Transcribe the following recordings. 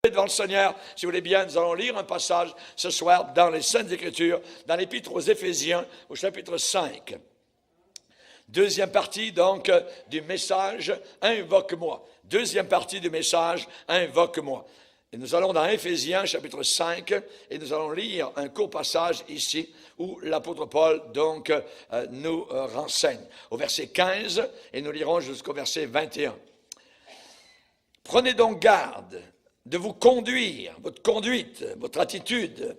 devant le Seigneur, si vous voulez bien, nous allons lire un passage ce soir dans les Saintes Écritures, dans l'Épître aux Éphésiens, au chapitre 5. Deuxième partie, donc, du message « Invoque-moi ». Deuxième partie du message « Invoque-moi ». Et nous allons dans Éphésiens, chapitre 5, et nous allons lire un court passage ici, où l'apôtre Paul, donc, nous renseigne. Au verset 15, et nous lirons jusqu'au verset 21. « Prenez donc garde de vous conduire, votre conduite, votre attitude.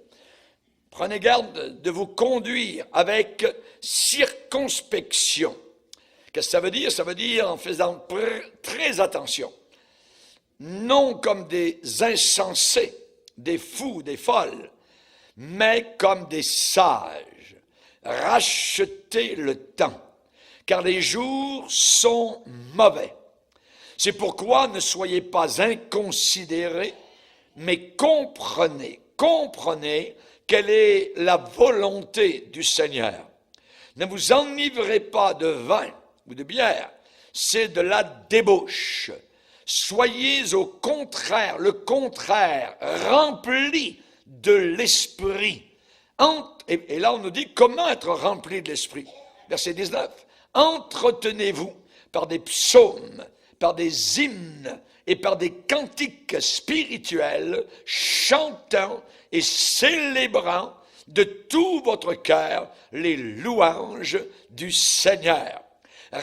Prenez garde de vous conduire avec circonspection. » Qu'est-ce que ça veut dire? Ça veut dire en faisant très attention. Non comme des insensés, des fous, des folles, mais comme des sages. Rachetez le temps, car les jours sont mauvais. C'est pourquoi ne soyez pas inconsidérés, mais comprenez quelle est la volonté du Seigneur. Ne vous enivrez pas de vin ou de bière, c'est de la débauche. Soyez au contraire, le contraire, remplis de l'Esprit. Et là on nous dit comment être rempli de l'Esprit. Verset 19. Entretenez-vous par des psaumes, par des hymnes et par des cantiques spirituels, chantant et célébrant de tout votre cœur les louanges du Seigneur.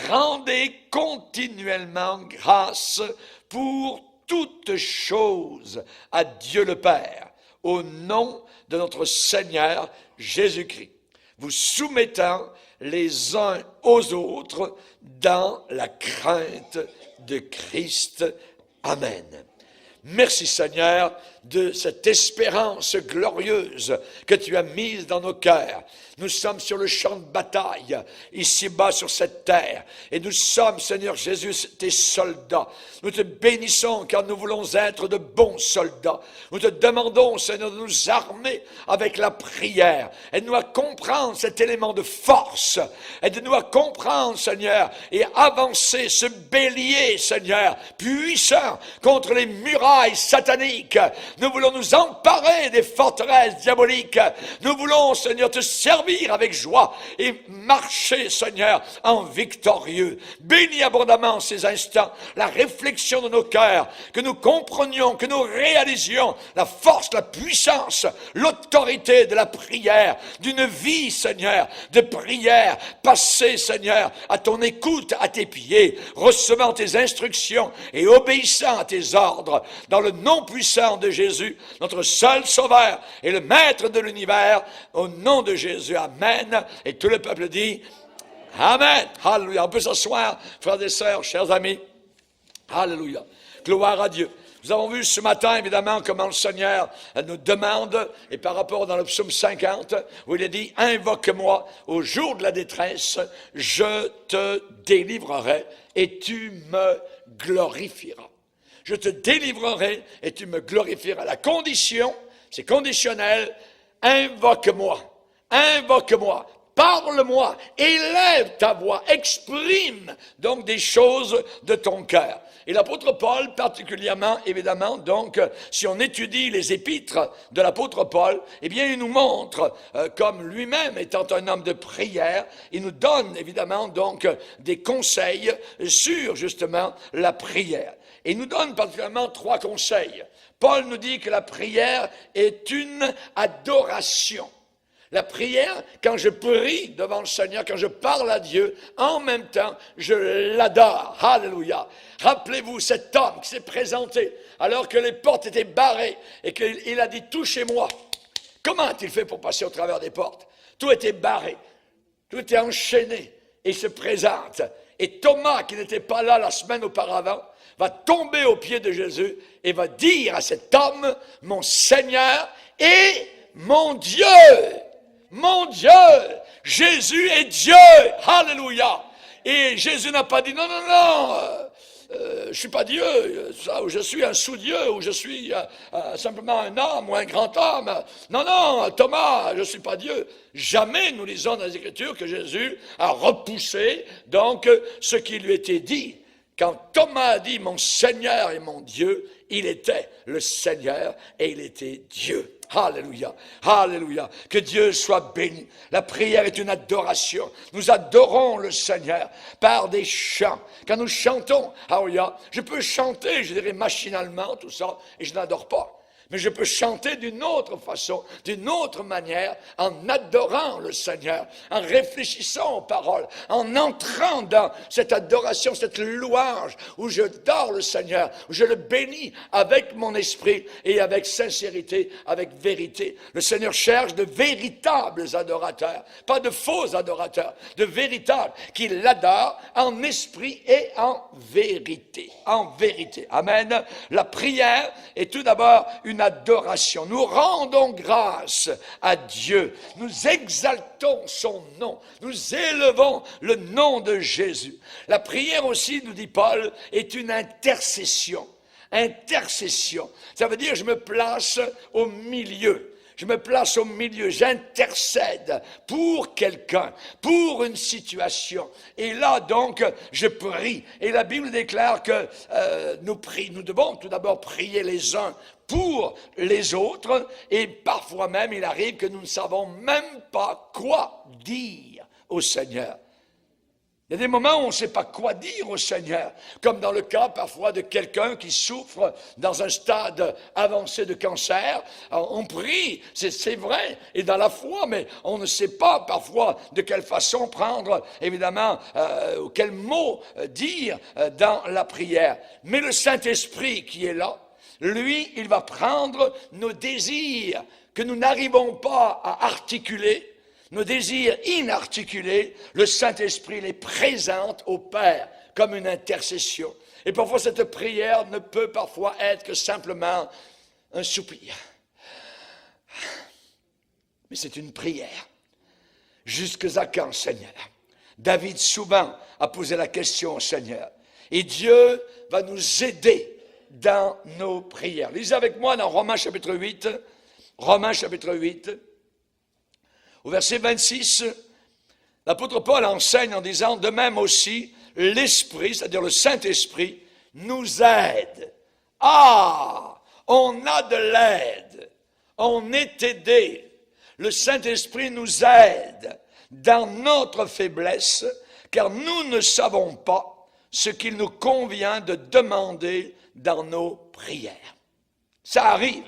Rendez continuellement grâce pour toutes choses à Dieu le Père, au nom de notre Seigneur Jésus-Christ, vous soumettant les uns aux autres dans la crainte de Christ. Amen. Merci Seigneur de cette espérance glorieuse que tu as mise dans nos cœurs. Nous sommes sur le champ de bataille, ici-bas sur cette terre. Et nous sommes, Seigneur Jésus, tes soldats. Nous te bénissons car nous voulons être de bons soldats. Nous te demandons, Seigneur, de nous armer avec la prière. Aide-nous à comprendre cet élément de force. Aide-nous à comprendre, Seigneur, et avancer ce bélier, Seigneur, puissant contre les murailles sataniques. Nous voulons nous emparer des forteresses diaboliques. Nous voulons, Seigneur, te servir avec joie et marcher, Seigneur, en victorieux. Bénis abondamment ces instants, la réflexion de nos cœurs, que nous comprenions, que nous réalisions la force, la puissance, l'autorité de la prière, d'une vie, Seigneur, de prière, passée, Seigneur, à ton écoute, à tes pieds, recevant tes instructions et obéissant à tes ordres, dans le nom puissant de Jésus, notre seul Sauveur et le Maître de l'univers, au nom de Jésus. Amen. Et tout le peuple dit Amen. Alléluia. On peut s'asseoir, frères et sœurs, chers amis. Alléluia. Gloire à Dieu. Nous avons vu ce matin, évidemment, comment le Seigneur nous demande, et par rapport dans le psaume 50, où il est dit, invoque-moi au jour de la détresse, je te délivrerai et tu me glorifieras. Je te délivrerai et tu me glorifieras. La condition, c'est conditionnel, invoque-moi. Invoque-moi, parle-moi, élève ta voix, exprime donc des choses de ton cœur. Et l'apôtre Paul, particulièrement, évidemment, donc, si on étudie les épîtres de l'apôtre Paul, eh bien, il nous montre, comme lui-même étant un homme de prière, il nous donne, évidemment, donc, des conseils sur, justement, la prière. Et il nous donne particulièrement 3 conseils. Paul nous dit que la prière est une adoration. La prière, quand je prie devant le Seigneur, quand je parle à Dieu, en même temps, je l'adore. Alléluia. Rappelez-vous cet homme qui s'est présenté alors que les portes étaient barrées et qu'il a dit « Touchez-moi ». Comment a-t-il fait pour passer au travers des portes? Tout était barré, tout était enchaîné et il se présente. Et Thomas, qui n'était pas là la semaine auparavant, va tomber aux pieds de Jésus et va dire à cet homme « Mon Seigneur et mon Dieu ». Mon Dieu, Jésus est Dieu, alléluia. Et Jésus n'a pas dit non, je suis pas Dieu, ou je suis un sous-Dieu, ou je suis simplement un homme ou un grand homme. Non, Thomas, je suis pas Dieu. Jamais nous lisons dans les Écritures que Jésus a repoussé donc ce qui lui était dit. Quand Thomas a dit « Mon Seigneur et mon Dieu », il était le Seigneur et il était Dieu. Alléluia, alléluia, que Dieu soit béni. La prière est une adoration. Nous adorons le Seigneur par des chants. Quand nous chantons, alléluia, je peux chanter, je dirais machinalement, tout ça, et je n'adore pas. Mais je peux chanter d'une autre façon, d'une autre manière, en adorant le Seigneur, en réfléchissant aux paroles, en entrant dans cette adoration, cette louange, où je dors le Seigneur, où je le bénis avec mon esprit et avec sincérité, avec vérité. Le Seigneur cherche de véritables adorateurs, pas de faux adorateurs, de véritables, qui l'adorent en esprit et en vérité. En vérité. Amen. La prière est tout d'abord une adoration. Nous rendons grâce à Dieu. Nous exaltons son nom. Nous élevons le nom de Jésus. La prière aussi, nous dit Paul, est une intercession. Intercession. Ça veut dire je me place au milieu. Je me place au milieu, j'intercède pour quelqu'un, pour une situation. Et là, donc, je prie. Et la Bible déclare que nous devons tout d'abord prier les uns pour les autres. Et parfois même, il arrive que nous ne savons même pas quoi dire au Seigneur. Il y a des moments où on ne sait pas quoi dire au Seigneur, comme dans le cas parfois de quelqu'un qui souffre dans un stade avancé de cancer. Alors, on prie, c'est vrai, et dans la foi, mais on ne sait pas parfois de quelle façon prendre, évidemment, ou quel mot dire dans la prière. Mais le Saint-Esprit qui est là, lui, il va prendre nos désirs que nous n'arrivons pas à articuler, nos désirs inarticulés, le Saint-Esprit les présente au Père comme une intercession. Et parfois, cette prière ne peut parfois être que simplement un soupir. Mais c'est une prière. Jusque à quand, Seigneur? David souvent a posé la question au Seigneur. Et Dieu va nous aider dans nos prières. Lisez avec moi dans Romains chapitre 8. Romains chapitre 8. Au verset 26, l'apôtre Paul enseigne en disant, de même aussi, l'Esprit, c'est-à-dire le Saint-Esprit, nous aide. Ah, on a de l'aide, on est aidé. Le Saint-Esprit nous aide dans notre faiblesse, car nous ne savons pas ce qu'il nous convient de demander dans nos prières. Ça arrive.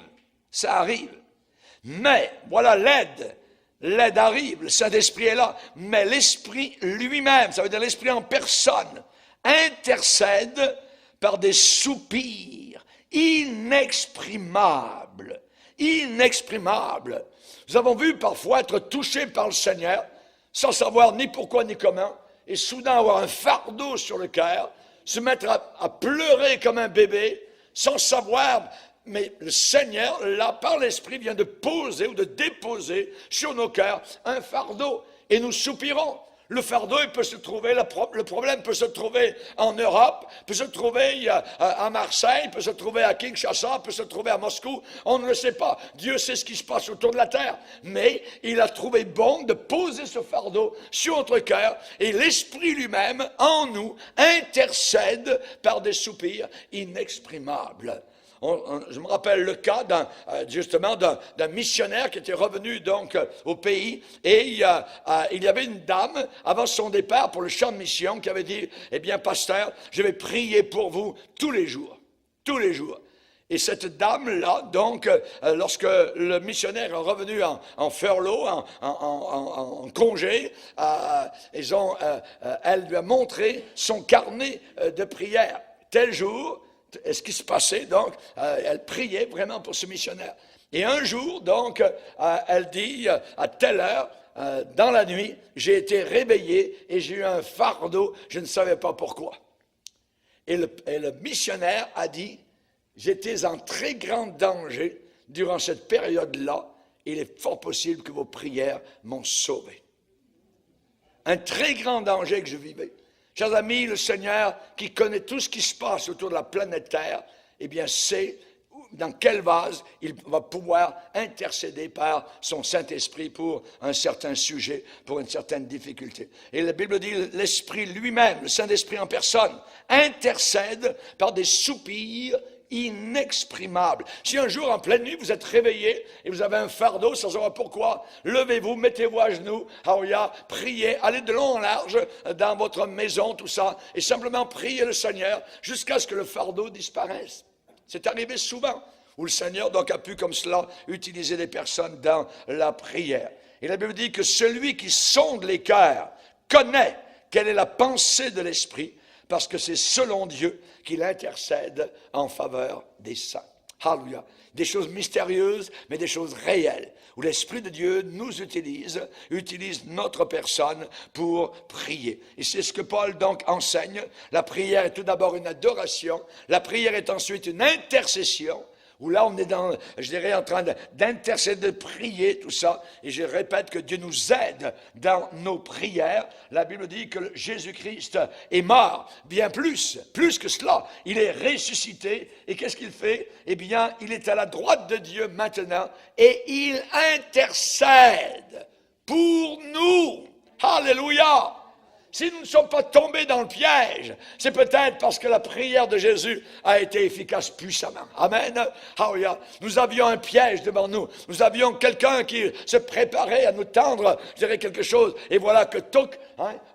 Mais, voilà l'aide. L'aide arrive, le Saint-Esprit est là, mais l'Esprit lui-même, ça veut dire l'Esprit en personne, intercède par des soupirs inexprimables. Inexprimables. Nous avons vu parfois être touchés par le Seigneur, sans savoir ni pourquoi ni comment, et soudain avoir un fardeau sur le cœur, se mettre à pleurer comme un bébé, sans savoir. Mais le Seigneur, là, par l'Esprit, vient de poser ou de déposer sur nos cœurs un fardeau. Et nous soupirons. Le fardeau, il peut se trouver, le problème peut se trouver en Europe, peut se trouver à Marseille, peut se trouver à Kinshasa, peut se trouver à Moscou. On ne le sait pas. Dieu sait ce qui se passe autour de la terre. Mais il a trouvé bon de poser ce fardeau sur notre cœur. Et l'Esprit lui-même, en nous, intercède par des soupirs inexprimables. Je me rappelle le cas justement d'un missionnaire qui était revenu donc au pays et il y avait une dame avant son départ pour le champ de mission qui avait dit, eh bien pasteur, je vais prier pour vous tous les jours. Et cette dame-là, donc, lorsque le missionnaire est revenu en furlough, en congé, elle lui a montré son carnet de prière. Tel jour, ce qui se passait, donc, elle priait vraiment pour ce missionnaire. Et un jour, donc, elle dit, à telle heure, dans la nuit, j'ai été réveillée et j'ai eu un fardeau, je ne savais pas pourquoi. Et le missionnaire a dit, j'étais en très grand danger durant cette période-là, et il est fort possible que vos prières m'ont sauvé. Un très grand danger que je vivais. Chers amis, le Seigneur qui connaît tout ce qui se passe autour de la planète Terre, eh bien, sait dans quel vase il va pouvoir intercéder par son Saint-Esprit pour un certain sujet, pour une certaine difficulté. Et la Bible dit, l'Esprit lui-même, le Saint-Esprit en personne, intercède par des soupirs inexprimable. Si un jour, en pleine nuit, vous êtes réveillé et vous avez un fardeau sans savoir pourquoi, levez-vous, mettez-vous à genoux, priez, allez de long en large dans votre maison, tout ça, et simplement priez le Seigneur jusqu'à ce que le fardeau disparaisse. C'est arrivé souvent, où le Seigneur donc a pu comme cela utiliser des personnes dans la prière. Et la Bible dit que celui qui sonde les cœurs connaît quelle est la pensée de l'Esprit, parce que c'est selon Dieu qu'il intercède en faveur des saints. Alléluia. Des choses mystérieuses, mais des choses réelles, où l'Esprit de Dieu nous utilise notre personne pour prier. Et c'est ce que Paul donc enseigne. La prière est tout d'abord une adoration, la prière est ensuite une intercession, où là on est en train d'intercéder, de prier, tout ça. Et je répète que Dieu nous aide dans nos prières. La Bible dit que Jésus-Christ est mort, bien plus que cela. Il est ressuscité. Et qu'est-ce qu'il fait? Eh bien, il est à la droite de Dieu maintenant et il intercède pour nous. Alléluia! Si nous ne sommes pas tombés dans le piège, c'est peut-être parce que la prière de Jésus a été efficace puissamment. Amen. Alléluia. Nous avions un piège devant nous. Nous avions quelqu'un qui se préparait à nous tendre, je dirais, quelque chose. Et voilà que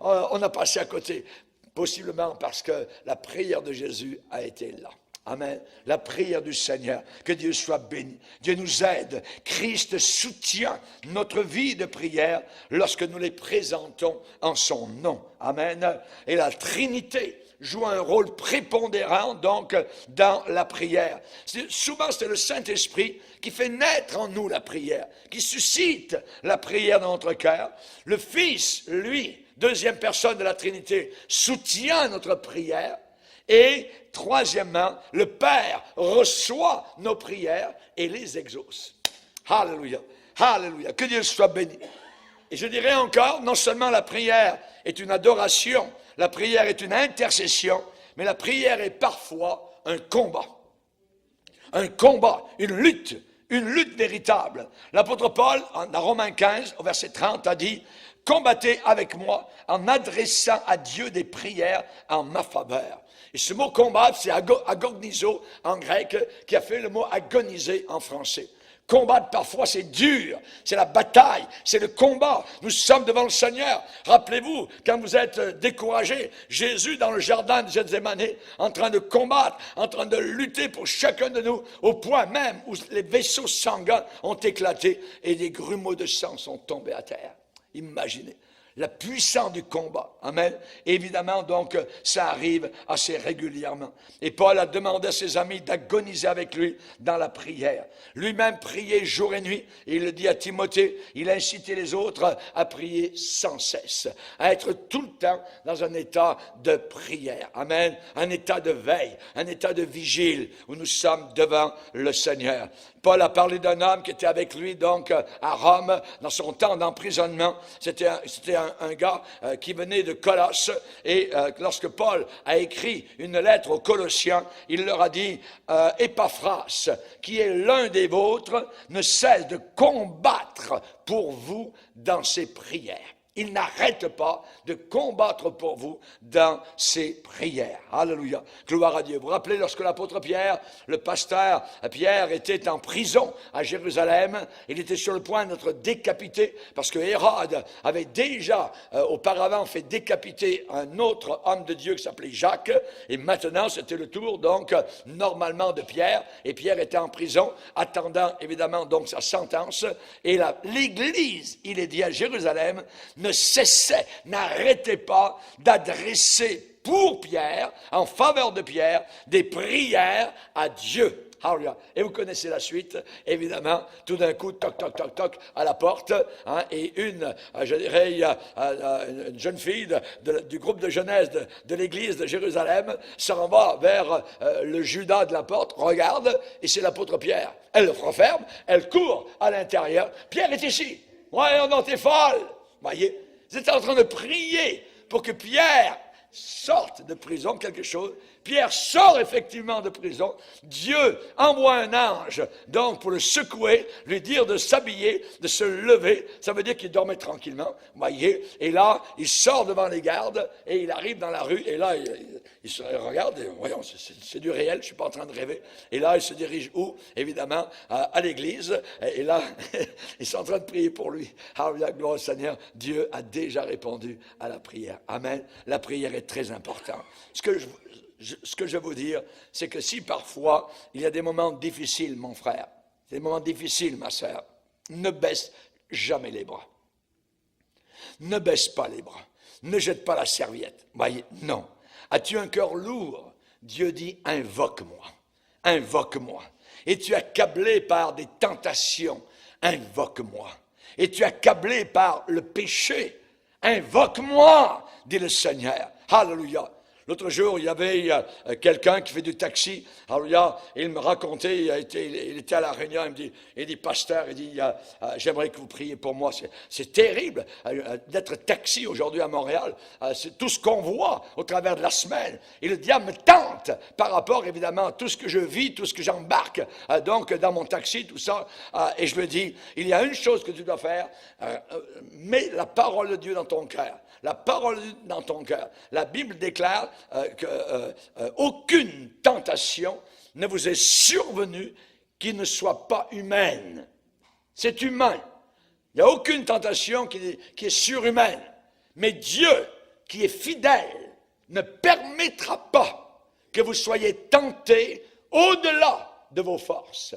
on a passé à côté. Possiblement parce que la prière de Jésus a été là. Amen. La prière du Seigneur. Que Dieu soit béni. Dieu nous aide. Christ soutient notre vie de prière lorsque nous les présentons en son nom. Amen. Et la Trinité joue un rôle prépondérant donc dans la prière. Souvent c'est le Saint-Esprit qui fait naître en nous la prière, qui suscite la prière dans notre cœur. Le Fils, lui, deuxième personne de la Trinité, soutient notre prière. Et troisièmement, le Père reçoit nos prières et les exauce. Alléluia, alléluia, que Dieu soit béni. Et je dirais encore, non seulement la prière est une adoration, la prière est une intercession, mais la prière est parfois un combat. Un combat, une lutte véritable. L'apôtre Paul, dans Romains 15, au verset 30, a dit, « Combattez avec moi en adressant à Dieu des prières en ma faveur. » Et ce mot combattre, c'est agonizo en grec, qui a fait le mot agoniser en français. Combattre, parfois, c'est dur, c'est la bataille, c'est le combat. Nous sommes devant le Seigneur. Rappelez-vous, quand vous êtes découragé, Jésus dans le jardin de Gethsémane, en train de combattre, en train de lutter pour chacun de nous, au point même où les vaisseaux sanguins ont éclaté et des grumeaux de sang sont tombés à terre. Imaginez. La puissance du combat. Amen. Évidemment, donc, ça arrive assez régulièrement. Et Paul a demandé à ses amis d'agoniser avec lui dans la prière. Lui-même priait jour et nuit. Et il le dit à Timothée, il a incité les autres à prier sans cesse, à être tout le temps dans un état de prière. Amen. Un état de veille, un état de vigile où nous sommes devant le Seigneur. Paul a parlé d'un homme qui était avec lui donc à Rome dans son temps d'emprisonnement. C'était un gars qui venait de Colosse et lorsque Paul a écrit une lettre aux Colossiens, il leur a dit Épaphras, qui est l'un des vôtres, ne cesse de combattre pour vous dans ses prières. Il n'arrête pas de combattre pour vous dans ses prières. Alléluia. Gloire à Dieu. Vous vous rappelez lorsque l'apôtre Pierre, le pasteur Pierre, était en prison à Jérusalem, il était sur le point d'être décapité parce que Hérode avait déjà auparavant fait décapiter un autre homme de Dieu qui s'appelait Jacques. Et maintenant, c'était le tour donc normalement de Pierre. Et Pierre était en prison, attendant évidemment donc sa sentence. Et l'Église, il est dit à Jérusalem, ne cessait, n'arrêtait pas d'adresser pour Pierre, en faveur de Pierre, des prières à Dieu. Alléluia. Et vous connaissez la suite, évidemment, tout d'un coup, toc, toc, toc, toc, à la porte, et une jeune fille du groupe de jeunesse de l'église de Jérusalem s'en va vers le Judas de la porte, regarde, et c'est l'apôtre Pierre. Elle le referme, elle court à l'intérieur. Pierre est ici. Ouais, non, t'es folle. Voyez, ils étaient en train de prier pour que Pierre sortent de prison, quelque chose. Pierre sort effectivement de prison. Dieu envoie un ange, donc, pour le secouer, lui dire de s'habiller, de se lever. Ça veut dire qu'il dormait tranquillement, voyez. Et là, il sort devant les gardes et il arrive dans la rue. Et là, il se regarde et voyons, c'est du réel, je ne suis pas en train de rêver. Et là, il se dirige où? Évidemment, à l'église. Et là, ils sont en train de prier pour lui. Alléluia, gloire au Seigneur. Dieu a déjà répondu à la prière. Amen. La prière est très importante. Ce que je veux vous dire, c'est que si parfois il y a des moments difficiles, mon frère, des moments difficiles, ma sœur, ne baisse jamais les bras. Ne baisse pas les bras. Ne jette pas la serviette. Voyez, non. As-tu un cœur lourd? Dieu dit, invoque-moi. Invoque-moi. Et tu es accablé par des tentations. Invoque-moi. Et tu es accablé par le péché. Invoque-moi, dit le Seigneur. Alléluia. L'autre jour, il y avait quelqu'un qui fait du taxi. Alléluia. Il me racontait, il était à la réunion, il dit, pasteur, il dit, j'aimerais que vous priez pour moi. C'est terrible d'être taxi aujourd'hui à Montréal. C'est tout ce qu'on voit au travers de la semaine. Et le diable me tente par rapport, évidemment, à tout ce que je vis, tout ce que j'embarque, donc dans mon taxi, tout ça. Et je me dis, il y a une chose que tu dois faire, mets la parole de Dieu dans ton cœur. La parole dans ton cœur. La Bible déclare qu'aucune tentation ne vous est survenue qui ne soit pas humaine. C'est humain. Il n'y a aucune tentation qui est surhumaine. Mais Dieu, qui est fidèle, ne permettra pas que vous soyez tentés au-delà de vos forces.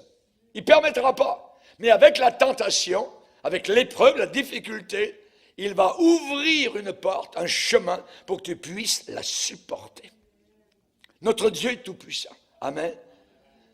Il ne permettra pas. Mais avec la tentation, avec l'épreuve, la difficulté, il va ouvrir une porte, un chemin, pour que tu puisses la supporter. Notre Dieu est tout-puissant. Amen.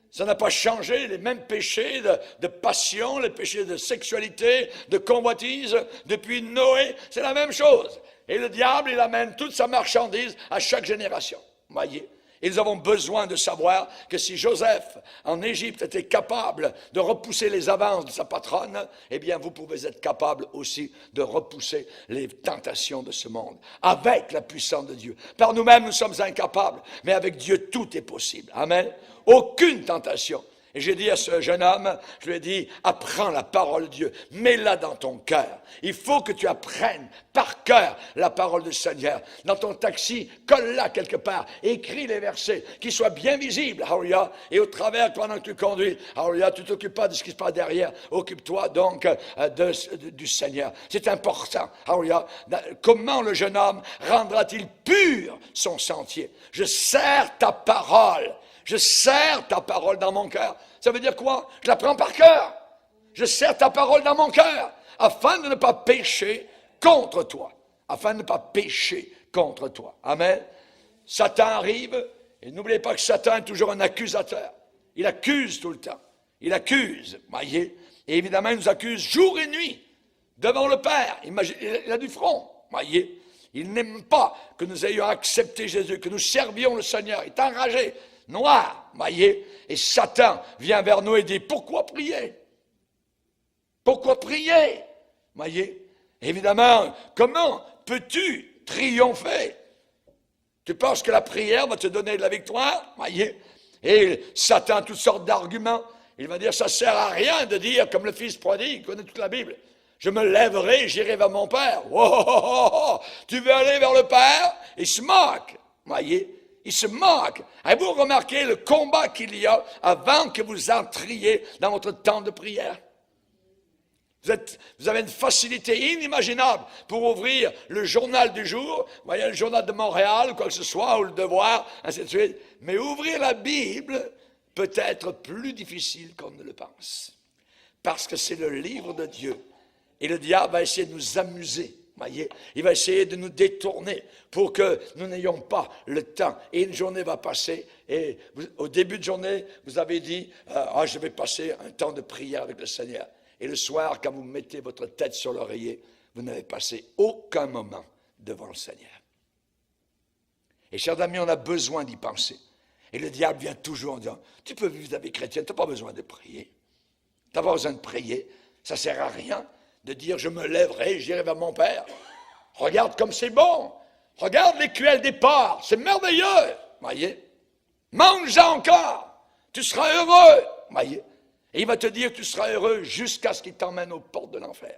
Ça n'a pas changé, les mêmes péchés de passion, les péchés de sexualité, de convoitise, depuis Noé, c'est la même chose. Et le diable, il amène toute sa marchandise à chaque génération. Voyez. Et nous avons besoin de savoir que si Joseph, en Égypte, était capable de repousser les avances de sa patronne, eh bien, vous pouvez être capable aussi de repousser les tentations de ce monde, avec la puissance de Dieu. Par nous-mêmes, nous sommes incapables, mais avec Dieu, tout est possible. Amen. Aucune tentation. Et j'ai dit à ce jeune homme, je lui ai dit, apprends la parole de Dieu, mets-la dans ton cœur. Il faut que tu apprennes par cœur la parole du Seigneur. Dans ton taxi, colle-la quelque part, écris les versets, qu'ils soient bien visibles, Alléluia. Et au travers, pendant que tu conduis, Alléluia, tu ne t'occupes pas de ce qui se passe derrière, occupe-toi donc du Seigneur. C'est important, Alléluia. Comment le jeune homme rendra-t-il pur son sentier? Je serre ta parole. Je serre ta parole dans mon cœur. Ça veut dire quoi? Je la prends par cœur. Je serre ta parole dans mon cœur, afin de ne pas pécher contre toi. Afin de ne pas pécher contre toi. Amen. Satan arrive, et n'oubliez pas que Satan est toujours un accusateur. Il accuse tout le temps. Il accuse, voyez. Et évidemment, il nous accuse jour et nuit, devant le Père. Il a du front, voyez. Il n'aime pas que nous ayons accepté Jésus, que nous servions le Seigneur. Il est enragé. Noir, voyez, et Satan vient vers nous et dit, pourquoi prier? Pourquoi prier? Voyez, évidemment, comment peux-tu triompher? Tu penses que la prière va te donner de la victoire? Voyez, et Satan a toutes sortes d'arguments. Il va dire, ça ne sert à rien de dire, comme le fils prodigue, il connaît toute la Bible, je me lèverai, j'irai vers mon Père. Oh, oh, oh, oh. Tu veux aller vers le Père? Il se moque, voyez. Il se moque. Avez-vous remarqué le combat qu'il y a avant que vous entriez dans votre temps de prière? Vous avez une facilité inimaginable pour ouvrir le journal du jour, voyez, le journal de Montréal, ou quoi que ce soit, ou le Devoir, ainsi de suite. Mais ouvrir la Bible peut être plus difficile qu'on ne le pense. Parce que c'est le livre de Dieu. Et le diable va essayer de nous amuser. Voyez, il va essayer de nous détourner pour que nous n'ayons pas le temps. Et une journée va passer et au début de journée, vous avez dit, je vais passer un temps de prière avec le Seigneur. Et le soir, quand vous mettez votre tête sur l'oreiller, vous n'avez passé aucun moment devant le Seigneur. Et chers amis, on a besoin d'y penser. Et le diable vient toujours en disant, tu peux vivre ta vie chrétienne, tu n'as pas besoin de prier. Tu n'as pas besoin de prier, ça ne sert à rien de dire je me lèverai, j'irai vers mon Père. Regarde comme c'est bon. Regarde l'écuelle des porcs, c'est merveilleux, voyez. Mange-en encore, tu seras heureux, voyez. Et il va te dire que tu seras heureux jusqu'à ce qu'il t'emmène aux portes de l'enfer.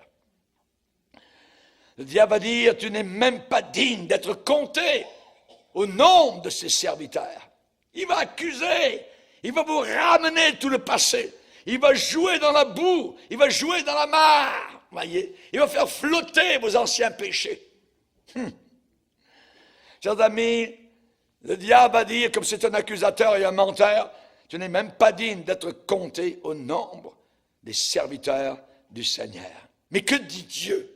Le diable va dire, tu n'es même pas digne d'être compté au nombre de ses serviteurs. Il va accuser, il va vous ramener tout le passé. Il va jouer dans la boue, il va jouer dans la mare, voyez. Il va faire flotter vos anciens péchés. Chers amis, le diable va dire, comme c'est un accusateur et un menteur, tu n'es même pas digne d'être compté au nombre des serviteurs du Seigneur. Mais que dit Dieu?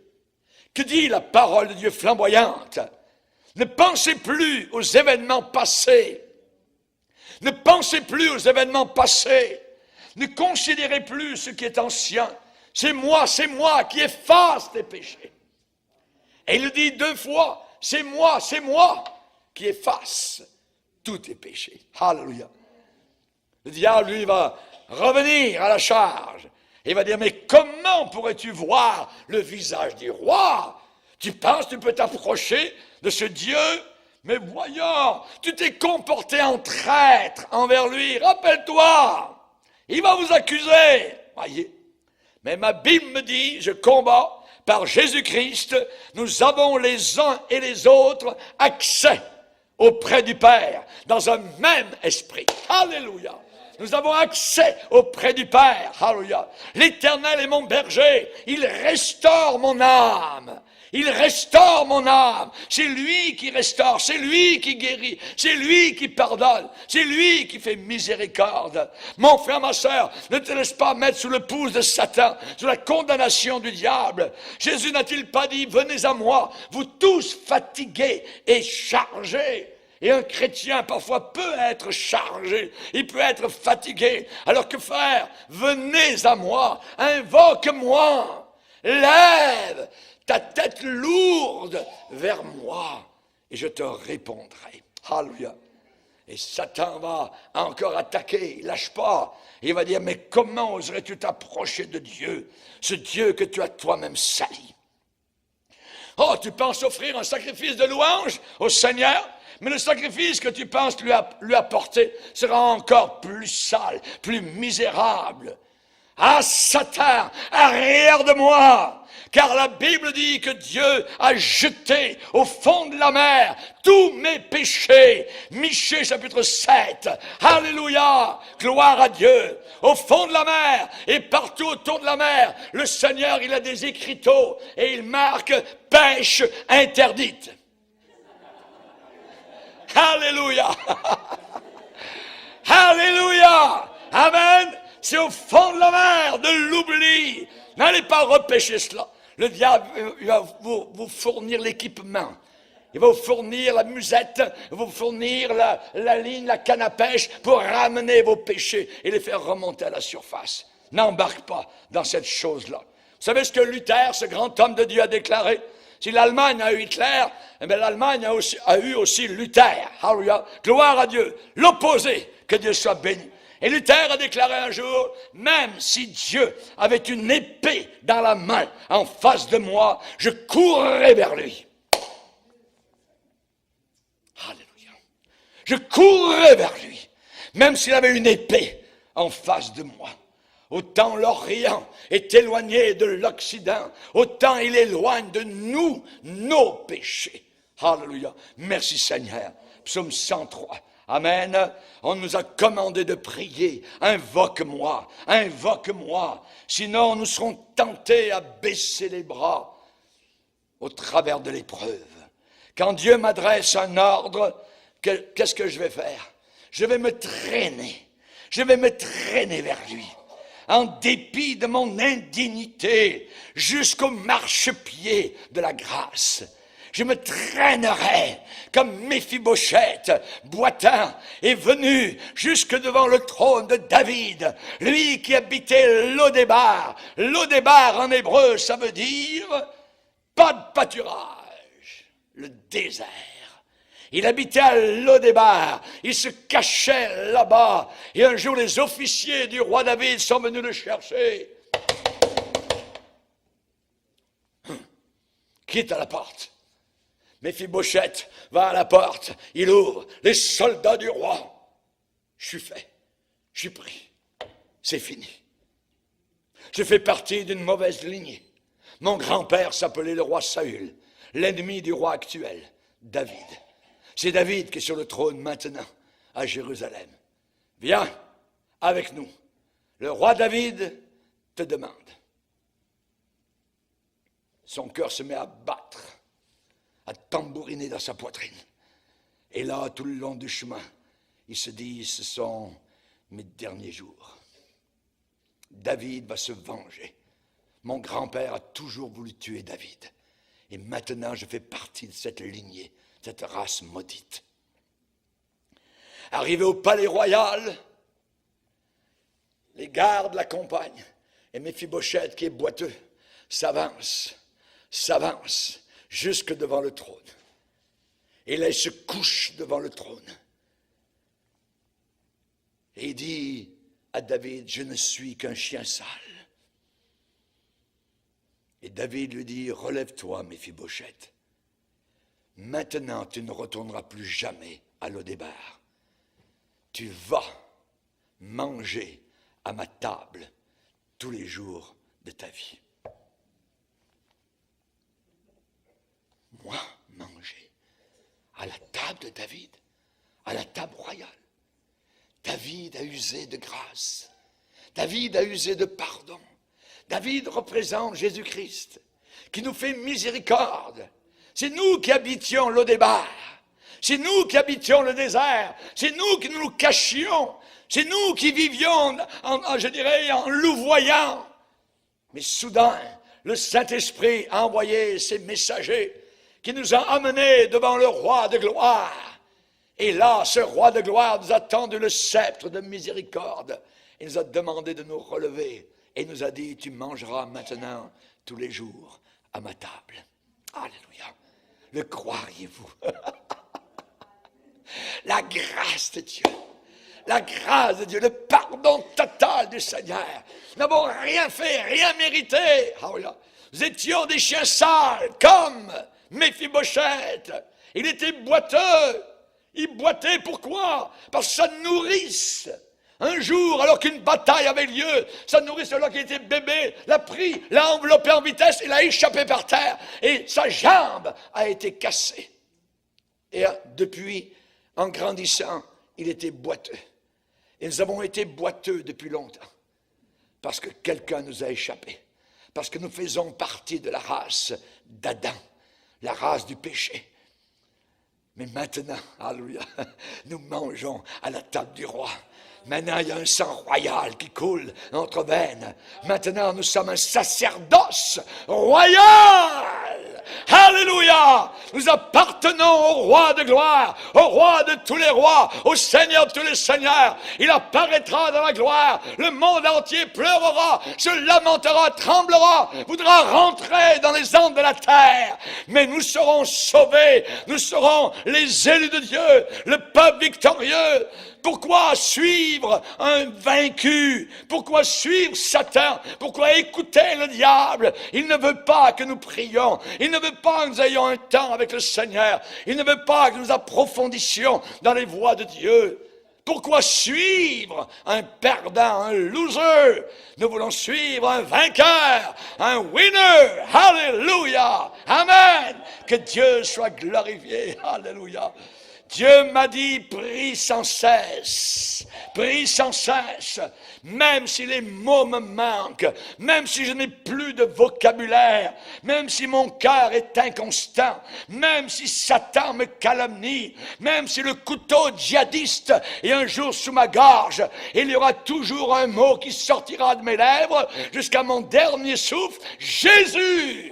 Que dit la parole de Dieu flamboyante? Ne pensez plus aux événements passés. Ne pensez plus aux événements passés. Ne considérez plus ce qui est ancien. C'est moi qui efface tes péchés. Et il le dit 2 fois, c'est moi qui efface tous tes péchés. Alléluia. Le diable, lui, va revenir à la charge. Il va dire, mais comment pourrais-tu voir le visage du roi? Tu penses que tu peux t'approcher de ce Dieu? Mais voyons, tu t'es comporté en traître envers lui. Rappelle-toi, il va vous accuser. Voyez. Mais ma Bible me dit, je combats par Jésus-Christ. Nous avons les uns et les autres accès auprès du Père dans un même esprit. Alléluia. Nous avons accès auprès du Père. Alléluia. L'Éternel est mon berger. Il restaure mon âme. Il restaure mon âme. C'est lui qui restaure. C'est lui qui guérit. C'est lui qui pardonne. C'est lui qui fait miséricorde. Mon frère, ma sœur, ne te laisse pas mettre sous le pouce de Satan, sous la condamnation du diable. Jésus n'a-t-il pas dit, venez à moi, vous tous fatigués et chargés? Et un chrétien, parfois, peut être chargé, il peut être fatigué. Alors que faire? Venez à moi, invoque-moi, lève ta tête lourde vers moi, et je te répondrai. Alléluia. Et Satan va encore attaquer, il lâche pas. Il va dire, mais comment oserais-tu t'approcher de Dieu, ce Dieu que tu as toi-même sali? Oh, tu penses offrir un sacrifice de louange au Seigneur? Mais le sacrifice que tu penses lui apporter sera encore plus sale, plus misérable. Ah, Satan, arrière de moi! Car la Bible dit que Dieu a jeté au fond de la mer tous mes péchés. Michée chapitre 7. Alléluia! Gloire à Dieu! Au fond de la mer et partout autour de la mer, le Seigneur, il a des écriteaux et il marque pêche interdite. Alléluia! Alléluia! Amen! C'est au fond de la mer, de l'oubli. N'allez pas repêcher cela. Le diable va vous fournir l'équipement. Il va vous fournir la musette, il va vous fournir la ligne, la canne à pêche pour ramener vos péchés et les faire remonter à la surface. N'embarque pas dans cette chose-là. Vous savez ce que Luther, ce grand homme de Dieu, a déclaré? Si l'Allemagne a eu Hitler, eh bien l'Allemagne a eu aussi Luther. Alléluia. Gloire à Dieu. L'opposé, que Dieu soit béni. Et Luther a déclaré un jour, même si Dieu avait une épée dans la main en face de moi, je courrais vers lui. Alléluia. Je courrais vers lui, même s'il avait une épée en face de moi. Autant l'Orient est éloigné de l'Occident, autant il éloigne de nous nos péchés. Alléluia. Merci Seigneur. Psaume 103. Amen. On nous a commandé de prier. Invoque-moi, invoque-moi. Sinon, nous serons tentés à baisser les bras au travers de l'épreuve. Quand Dieu m'adresse un ordre, qu'est-ce que je vais faire? Je vais me traîner. Je vais me traîner vers lui. En dépit de mon indignité, jusqu'au marchepied de la grâce. Je me traînerai comme Méphibosheth, boitant, est venu jusque devant le trône de David, lui qui habitait Lodébar. Lodébar en hébreu, ça veut dire pas de pâturage, le désert. Il habitait à Lodébar, il se cachait là-bas, et un jour les officiers du roi David sont venus le chercher. Qui est à la porte? Méphibosheth va à la porte, il ouvre, les soldats du roi. Je suis fait, je suis pris, c'est fini. Je fais partie d'une mauvaise lignée. Mon grand-père s'appelait le roi Saül, l'ennemi du roi actuel, David. C'est David qui est sur le trône maintenant, à Jérusalem. Viens avec nous. Le roi David te demande. Son cœur se met à battre, à tambouriner dans sa poitrine. Et là, tout le long du chemin, il se dit, ce sont mes derniers jours. David va se venger. Mon grand-père a toujours voulu tuer David. Et maintenant, je fais partie de cette lignée, cette race maudite. Arrivé au palais royal, les gardes l'accompagnent. Et Méphibosheth, qui est boiteux, s'avance jusque devant le trône. Et là, il se couche devant le trône. Et il dit à David, je ne suis qu'un chien sale. Et David lui dit, relève-toi, Méphibosheth. Maintenant, tu ne retourneras plus jamais à Lodébar. Tu vas manger à ma table tous les jours de ta vie. Moi, manger à la table de David, à la table royale. David a usé de grâce. David a usé de pardon. David représente Jésus-Christ, qui nous fait miséricorde. C'est nous qui habitions Lodébar. C'est nous qui habitions le désert. C'est nous qui nous cachions. C'est nous qui vivions, en louvoyant. Mais soudain, le Saint-Esprit a envoyé ses messagers qui nous ont amenés devant le roi de gloire. Et là, ce roi de gloire nous a tendu le sceptre de miséricorde. Il nous a demandé de nous relever. Et il nous a dit, tu mangeras maintenant tous les jours à ma table. Alléluia. Le croiriez-vous? La grâce de Dieu. La grâce de Dieu, le pardon total du Seigneur. Nous n'avons rien fait, rien mérité. Alléluia. Nous étions des chiens sales, comme Méphibosheth. Il était boiteux. Il boitait, pourquoi? Parce que sa nourrice, un jour, alors qu'une bataille avait lieu, sa nourrice, alors qu'il était bébé, l'a pris, l'a enveloppé en vitesse, il a échappé par terre, et sa jambe a été cassée. Et depuis, en grandissant, il était boiteux. Et nous avons été boiteux depuis longtemps, parce que quelqu'un nous a échappé, parce que nous faisons partie de la race d'Adam, la race du péché. Mais maintenant, alléluia, nous mangeons à la table du roi. Maintenant, il y a un sang royal qui coule dans notre veine. Maintenant, nous sommes un sacerdoce royal. Alléluia! Nous appartenons au roi de gloire, au roi de tous les rois, au Seigneur de tous les seigneurs. Il apparaîtra dans la gloire. Le monde entier pleurera, se lamentera, tremblera, voudra rentrer dans les andes de la terre. Mais nous serons sauvés. Nous serons les élus de Dieu, le peuple victorieux. Pourquoi suivre un vaincu? Pourquoi suivre Satan? Pourquoi écouter le diable? Il ne veut pas que nous prions. Il ne veut pas que nous ayons un temps avec le Seigneur. Il ne veut pas que nous approfondissions dans les voies de Dieu. Pourquoi suivre un perdant, un loser? Nous voulons suivre un vainqueur, un winner. Alléluia. Amen. Que Dieu soit glorifié. Alléluia. Dieu m'a dit, prie sans cesse, même si les mots me manquent, même si je n'ai plus de vocabulaire, même si mon cœur est inconstant, même si Satan me calomnie, même si le couteau djihadiste est un jour sous ma gorge, il y aura toujours un mot qui sortira de mes lèvres jusqu'à mon dernier souffle, Jésus!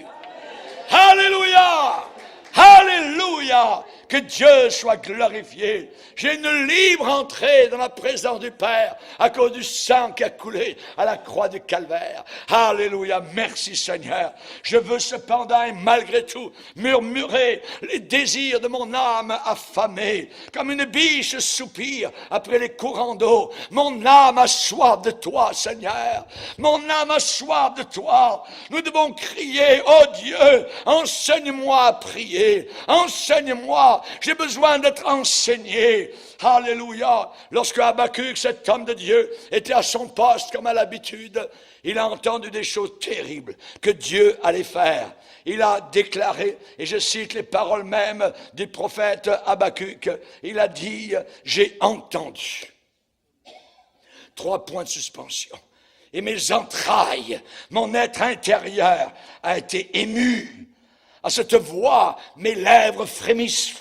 Alléluia! Alléluia! Que Dieu soit glorifié. J'ai une libre entrée dans la présence du Père à cause du sang qui a coulé à la croix du Calvaire. Alléluia, merci Seigneur. Je veux cependant et malgré tout murmurer les désirs de mon âme affamée, comme une biche soupire après les courants d'eau. Mon âme a soif de toi, Seigneur. Mon âme a soif de toi. Nous devons crier, oh Dieu, enseigne-moi à prier. Enseigne-moi. J'ai besoin d'être enseigné. Alléluia. Lorsque Habakkuk, cet homme de Dieu, était à son poste comme à l'habitude, il a entendu des choses terribles que Dieu allait faire. Il a déclaré, et je cite les paroles mêmes du prophète Habakkuk, il a dit, j'ai entendu. 3 points de suspension. Et mes entrailles, mon être intérieur a été ému. À cette voix, mes lèvres frémissent.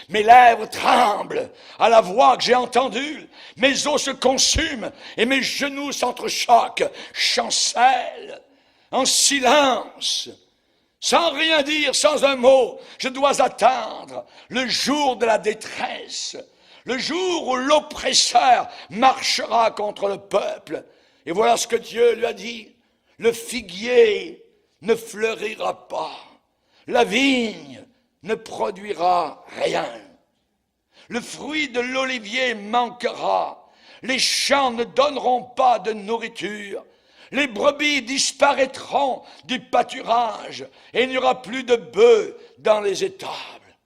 Mes lèvres tremblent à la voix que j'ai entendue. Mes os se consument et mes genoux s'entrechoquent, chancellent en silence. Sans rien dire, sans un mot, je dois attendre le jour de la détresse. Le jour où l'oppresseur marchera contre le peuple. Et voilà ce que Dieu lui a dit. Le figuier ne fleurira pas. La vigne ne produira rien. Le fruit de l'olivier manquera. Les champs ne donneront pas de nourriture. Les brebis disparaîtront du pâturage et il n'y aura plus de bœufs dans les étables.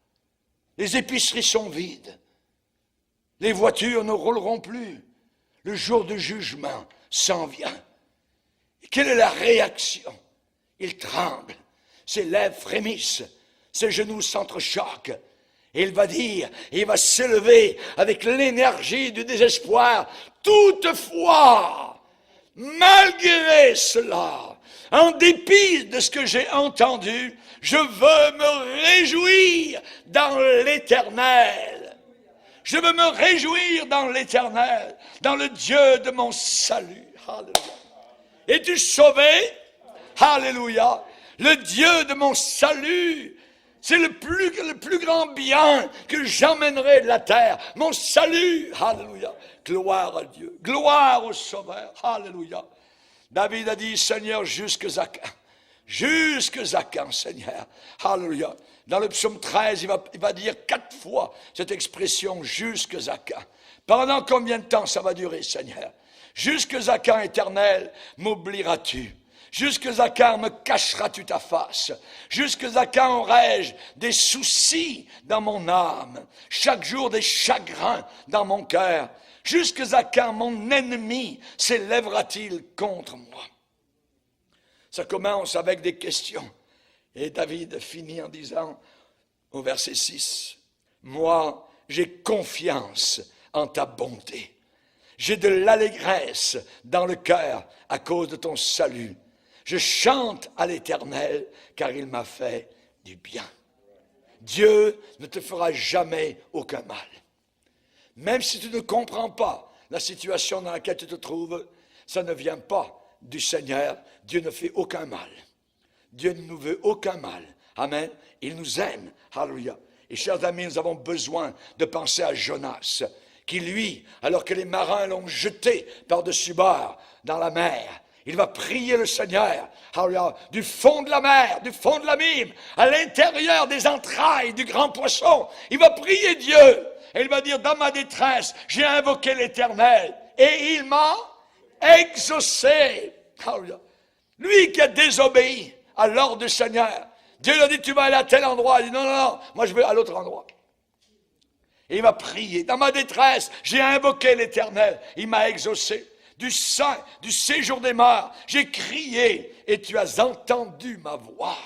Les épiceries sont vides. Les voitures ne rouleront plus. Le jour du jugement s'en vient. Et quelle est la réaction? Il tremble, ses lèvres frémissent, ses genoux s'entrechoquent. Et il va dire, il va s'élever avec l'énergie du désespoir. Toutefois, malgré cela, en dépit de ce que j'ai entendu, je veux me réjouir dans l'Éternel. Je veux me réjouir dans l'Éternel, dans le Dieu de mon salut. Alléluia. Es-tu sauvé? Alléluia. Le Dieu de mon salut, c'est le plus grand bien que j'emmènerai de la terre. Mon salut. Alléluia. Gloire à Dieu. Gloire au Sauveur. Alléluia. David a dit, Seigneur, jusque à quand, Seigneur? Alléluia. Dans le psaume 13, il va dire 4 fois cette expression, jusque à quand. Pendant combien de temps ça va durer, Seigneur? Jusque à quand, Éternel, m'oublieras-tu? Jusque à quand me cacheras-tu ta face? Jusque à quand aurai-je des soucis dans mon âme? Chaque jour des chagrins dans mon cœur? Jusque à quand mon ennemi s'élèvera-t-il contre moi? Ça commence avec des questions. Et David finit en disant, au verset 6, « Moi, j'ai confiance en ta bonté. J'ai de l'allégresse dans le cœur à cause de ton salut. Je chante à l'Éternel, car il m'a fait du bien. » Dieu ne te fera jamais aucun mal. Même si tu ne comprends pas la situation dans laquelle tu te trouves, ça ne vient pas du Seigneur. Dieu ne fait aucun mal. Dieu ne nous veut aucun mal. Amen. Il nous aime. Alléluia. Et chers amis, nous avons besoin de penser à Jonas, qui lui, alors que les marins l'ont jeté par-dessus bord dans la mer, il va prier le Seigneur, alléluia, du fond de la mer, du fond de l'abîme, à l'intérieur des entrailles du grand poisson. Il va prier Dieu. Et il va dire, dans ma détresse, j'ai invoqué l'Éternel. Et il m'a exaucé. Alléluia. Lui qui a désobéi à l'ordre du Seigneur. Dieu lui a dit, tu vas aller à tel endroit. Il dit, non, non, non, moi je vais à l'autre endroit. Et il va prier. Dans ma détresse, j'ai invoqué l'Éternel. Il m'a exaucé. Du séjour des morts, j'ai crié et tu as entendu ma voix.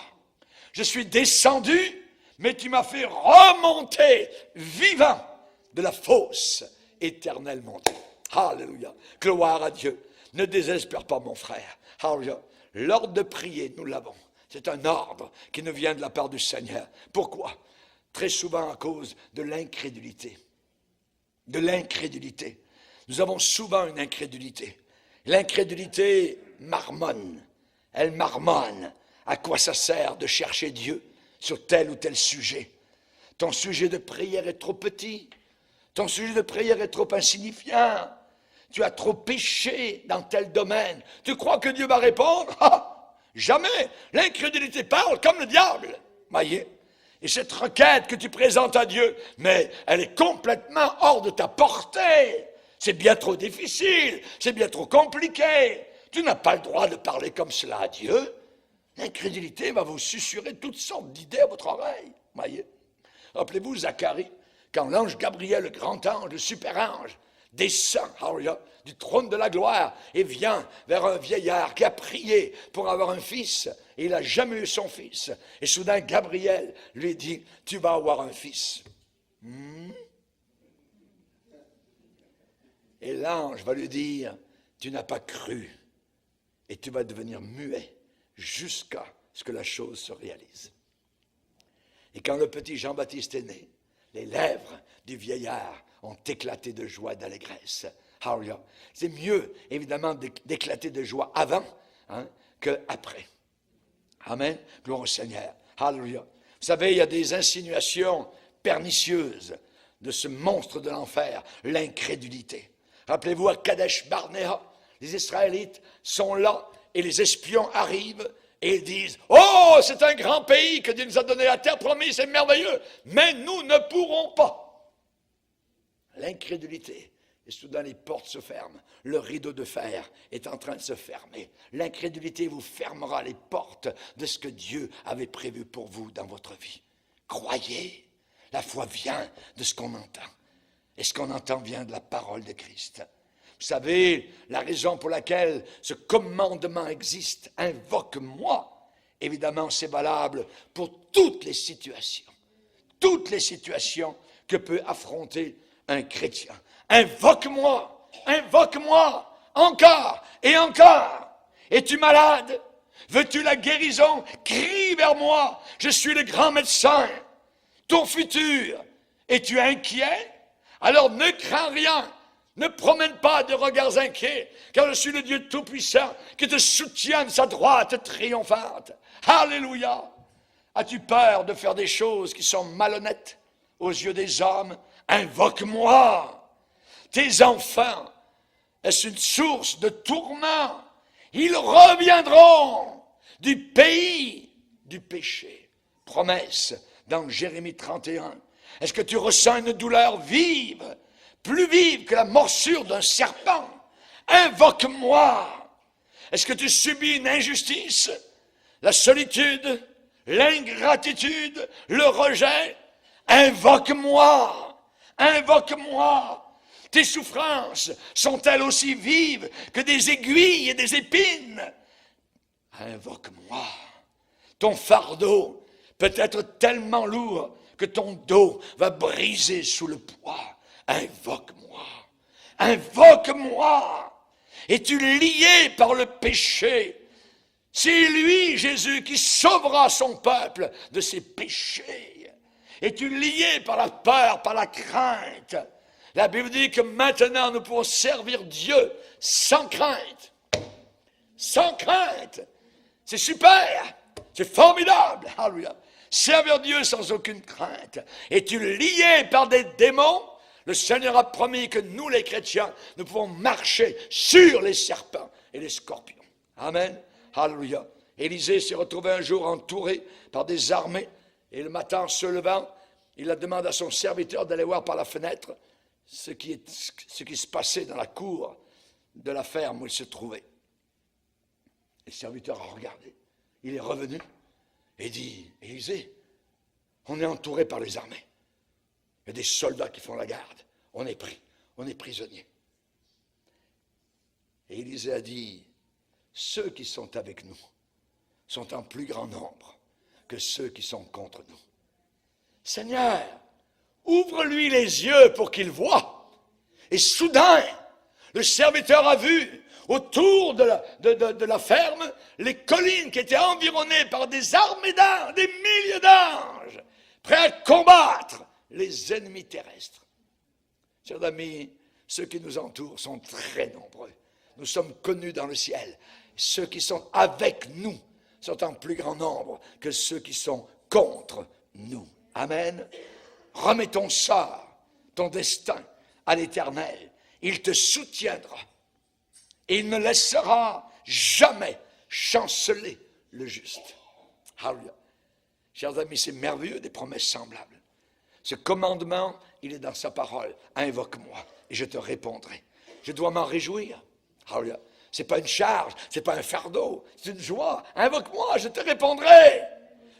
Je suis descendu, mais tu m'as fait remonter vivant de la fosse éternelle, mon Dieu. Alléluia. Gloire à Dieu. Ne désespère pas, mon frère. Alléluia. L'ordre de prier, nous l'avons. C'est un ordre qui nous vient de la part du Seigneur. Pourquoi? Très souvent à cause de l'incrédulité. De l'incrédulité. Nous avons souvent une incrédulité. L'incrédulité marmonne. Elle marmonne. À quoi ça sert de chercher Dieu sur tel ou tel sujet? Ton sujet de prière est trop petit. Ton sujet de prière est trop insignifiant. Tu as trop péché dans tel domaine. Tu crois que Dieu va répondre? Ah, jamais. L'incrédulité parle comme le diable. Voyez? Et cette requête que tu présentes à Dieu, mais elle est complètement hors de ta portée. C'est bien trop difficile. C'est bien trop compliqué. Tu n'as pas le droit de parler comme cela à Dieu. L'incrédulité va vous susurrer toutes sortes d'idées à votre oreille. Voyez? Rappelez-vous Zacharie, quand l'ange Gabriel, le grand ange, le super ange, descend du trône de la gloire et vient vers un vieillard qui a prié pour avoir un fils et il n'a jamais eu son fils. Et soudain, Gabriel lui dit, tu vas avoir un fils. Et l'ange va lui dire, tu n'as pas cru et tu vas devenir muet jusqu'à ce que la chose se réalise. Et quand le petit Jean-Baptiste est né, les lèvres du vieillard ont éclaté de joie et d'allégresse. Hallelujah. C'est mieux, évidemment, d'éclater de joie avant qu'après. Amen. Gloire au Seigneur. Hallelujah. Vous savez, il y a des insinuations pernicieuses de ce monstre de l'enfer, l'incrédulité. Rappelez-vous, à Kadesh Barnéa, les Israélites sont là et les espions arrivent et ils disent, « Oh, c'est un grand pays que Dieu nous a donné, la terre promise, c'est merveilleux, mais nous ne pourrons pas. » L'incrédulité. Et soudain, les portes se ferment. Le rideau de fer est en train de se fermer. L'incrédulité vous fermera les portes de ce que Dieu avait prévu pour vous dans votre vie. Croyez, la foi vient de ce qu'on entend. Et ce qu'on entend vient de la parole de Christ. Vous savez, la raison pour laquelle ce commandement existe, invoque-moi, évidemment, c'est valable pour toutes les situations que peut affronter un chrétien. Invoque-moi, invoque-moi, encore et encore. Es-tu malade? Veux-tu la guérison? Crie vers moi, je suis le grand médecin. Ton futur, es-tu inquiet? Alors ne crains rien. Ne promène pas de regards inquiets, car je suis le Dieu Tout-Puissant qui te soutient de sa droite triomphante. Alléluia! As-tu peur de faire des choses qui sont malhonnêtes aux yeux des hommes? Invoque-moi! Tes enfants, est-ce une source de tourment? Ils reviendront du pays du péché. Promesse dans Jérémie 31. Est-ce que tu ressens une douleur vive? Plus vive que la morsure d'un serpent. Invoque-moi. Est-ce que tu subis une injustice? La solitude, l'ingratitude, le rejet? Invoque-moi. Invoque-moi. Tes souffrances sont-elles aussi vives que des aiguilles et des épines? Invoque-moi. Ton fardeau peut être tellement lourd que ton dos va briser sous le poids. Invoque-moi, invoque-moi. Es-tu lié par le péché? C'est lui, Jésus, qui sauvera son peuple de ses péchés. Es-tu lié par la peur, par la crainte? La Bible dit que maintenant nous pouvons servir Dieu sans crainte. Sans crainte. C'est super, c'est formidable. Alléluia. Servir Dieu sans aucune crainte. Es-tu lié par des démons? Le Seigneur a promis que nous, les chrétiens, nous pouvons marcher sur les serpents et les scorpions. Amen. Alléluia. Élisée s'est retrouvé un jour entouré par des armées et le matin, en se levant, il a demandé à son serviteur d'aller voir par la fenêtre ce qui se passait dans la cour de la ferme où il se trouvait. Le serviteur a regardé. Il est revenu et dit, « Élisée, on est entouré par les armées. Il y a des soldats qui font la garde. On est pris, on est prisonniers. » Et Élisée a dit, ceux qui sont avec nous sont en plus grand nombre que ceux qui sont contre nous. Seigneur, ouvre-lui les yeux pour qu'il voie. Et soudain, le serviteur a vu autour de la ferme les collines qui étaient environnées par des armées d'anges, des milliers d'anges, prêts à combattre les ennemis terrestres. Chers amis, ceux qui nous entourent sont très nombreux. Nous sommes connus dans le ciel. Ceux qui sont avec nous sont en plus grand nombre que ceux qui sont contre nous. Amen. remets ton sort, ton destin à l'Éternel. Il te soutiendra et il ne laissera jamais chanceler le juste. Alléluia. Chers amis, c'est merveilleux des promesses semblables. Ce commandement, il est dans sa parole. Invoque-moi et je te répondrai. Je dois m'en réjouir. Alléluia. Ce n'est pas une charge, ce n'est pas un fardeau, c'est une joie. Invoque-moi, je te répondrai.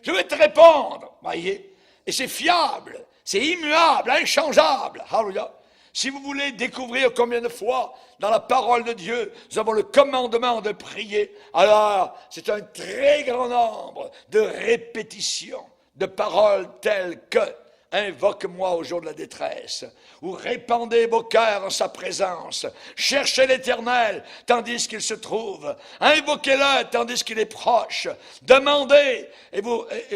Je vais te répondre. Voyez? Et c'est fiable, c'est immuable, inchangeable. Alléluia. Si vous voulez découvrir combien de fois dans la parole de Dieu, nous avons le commandement de prier, alors c'est un très grand nombre de répétitions de paroles telles que « Invoque-moi au jour de la détresse » ou « Répandez vos cœurs en sa présence »,« Cherchez l'Éternel tandis qu'il se trouve »,« Invoquez-le tandis qu'il est proche »,« Demandez et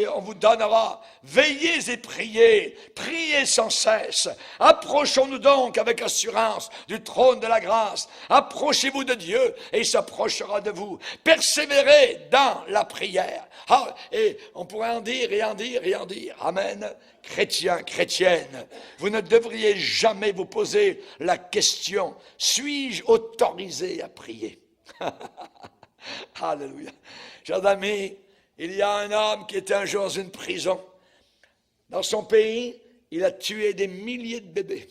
on vous donnera »,« Veillez et priez, priez sans cesse ». Approchons-nous donc avec assurance du trône de la grâce. Approchez-vous de Dieu et il s'approchera de vous. Persévérez dans la prière. Ah, et on pourrait en dire et en dire et en dire. Amen. Chrétiens, chrétiennes, vous ne devriez jamais vous poser la question, suis-je autorisé à prier? Alléluia. Chers amis, il y a un homme qui était un jour dans une prison. Dans son pays, il a tué des milliers de bébés.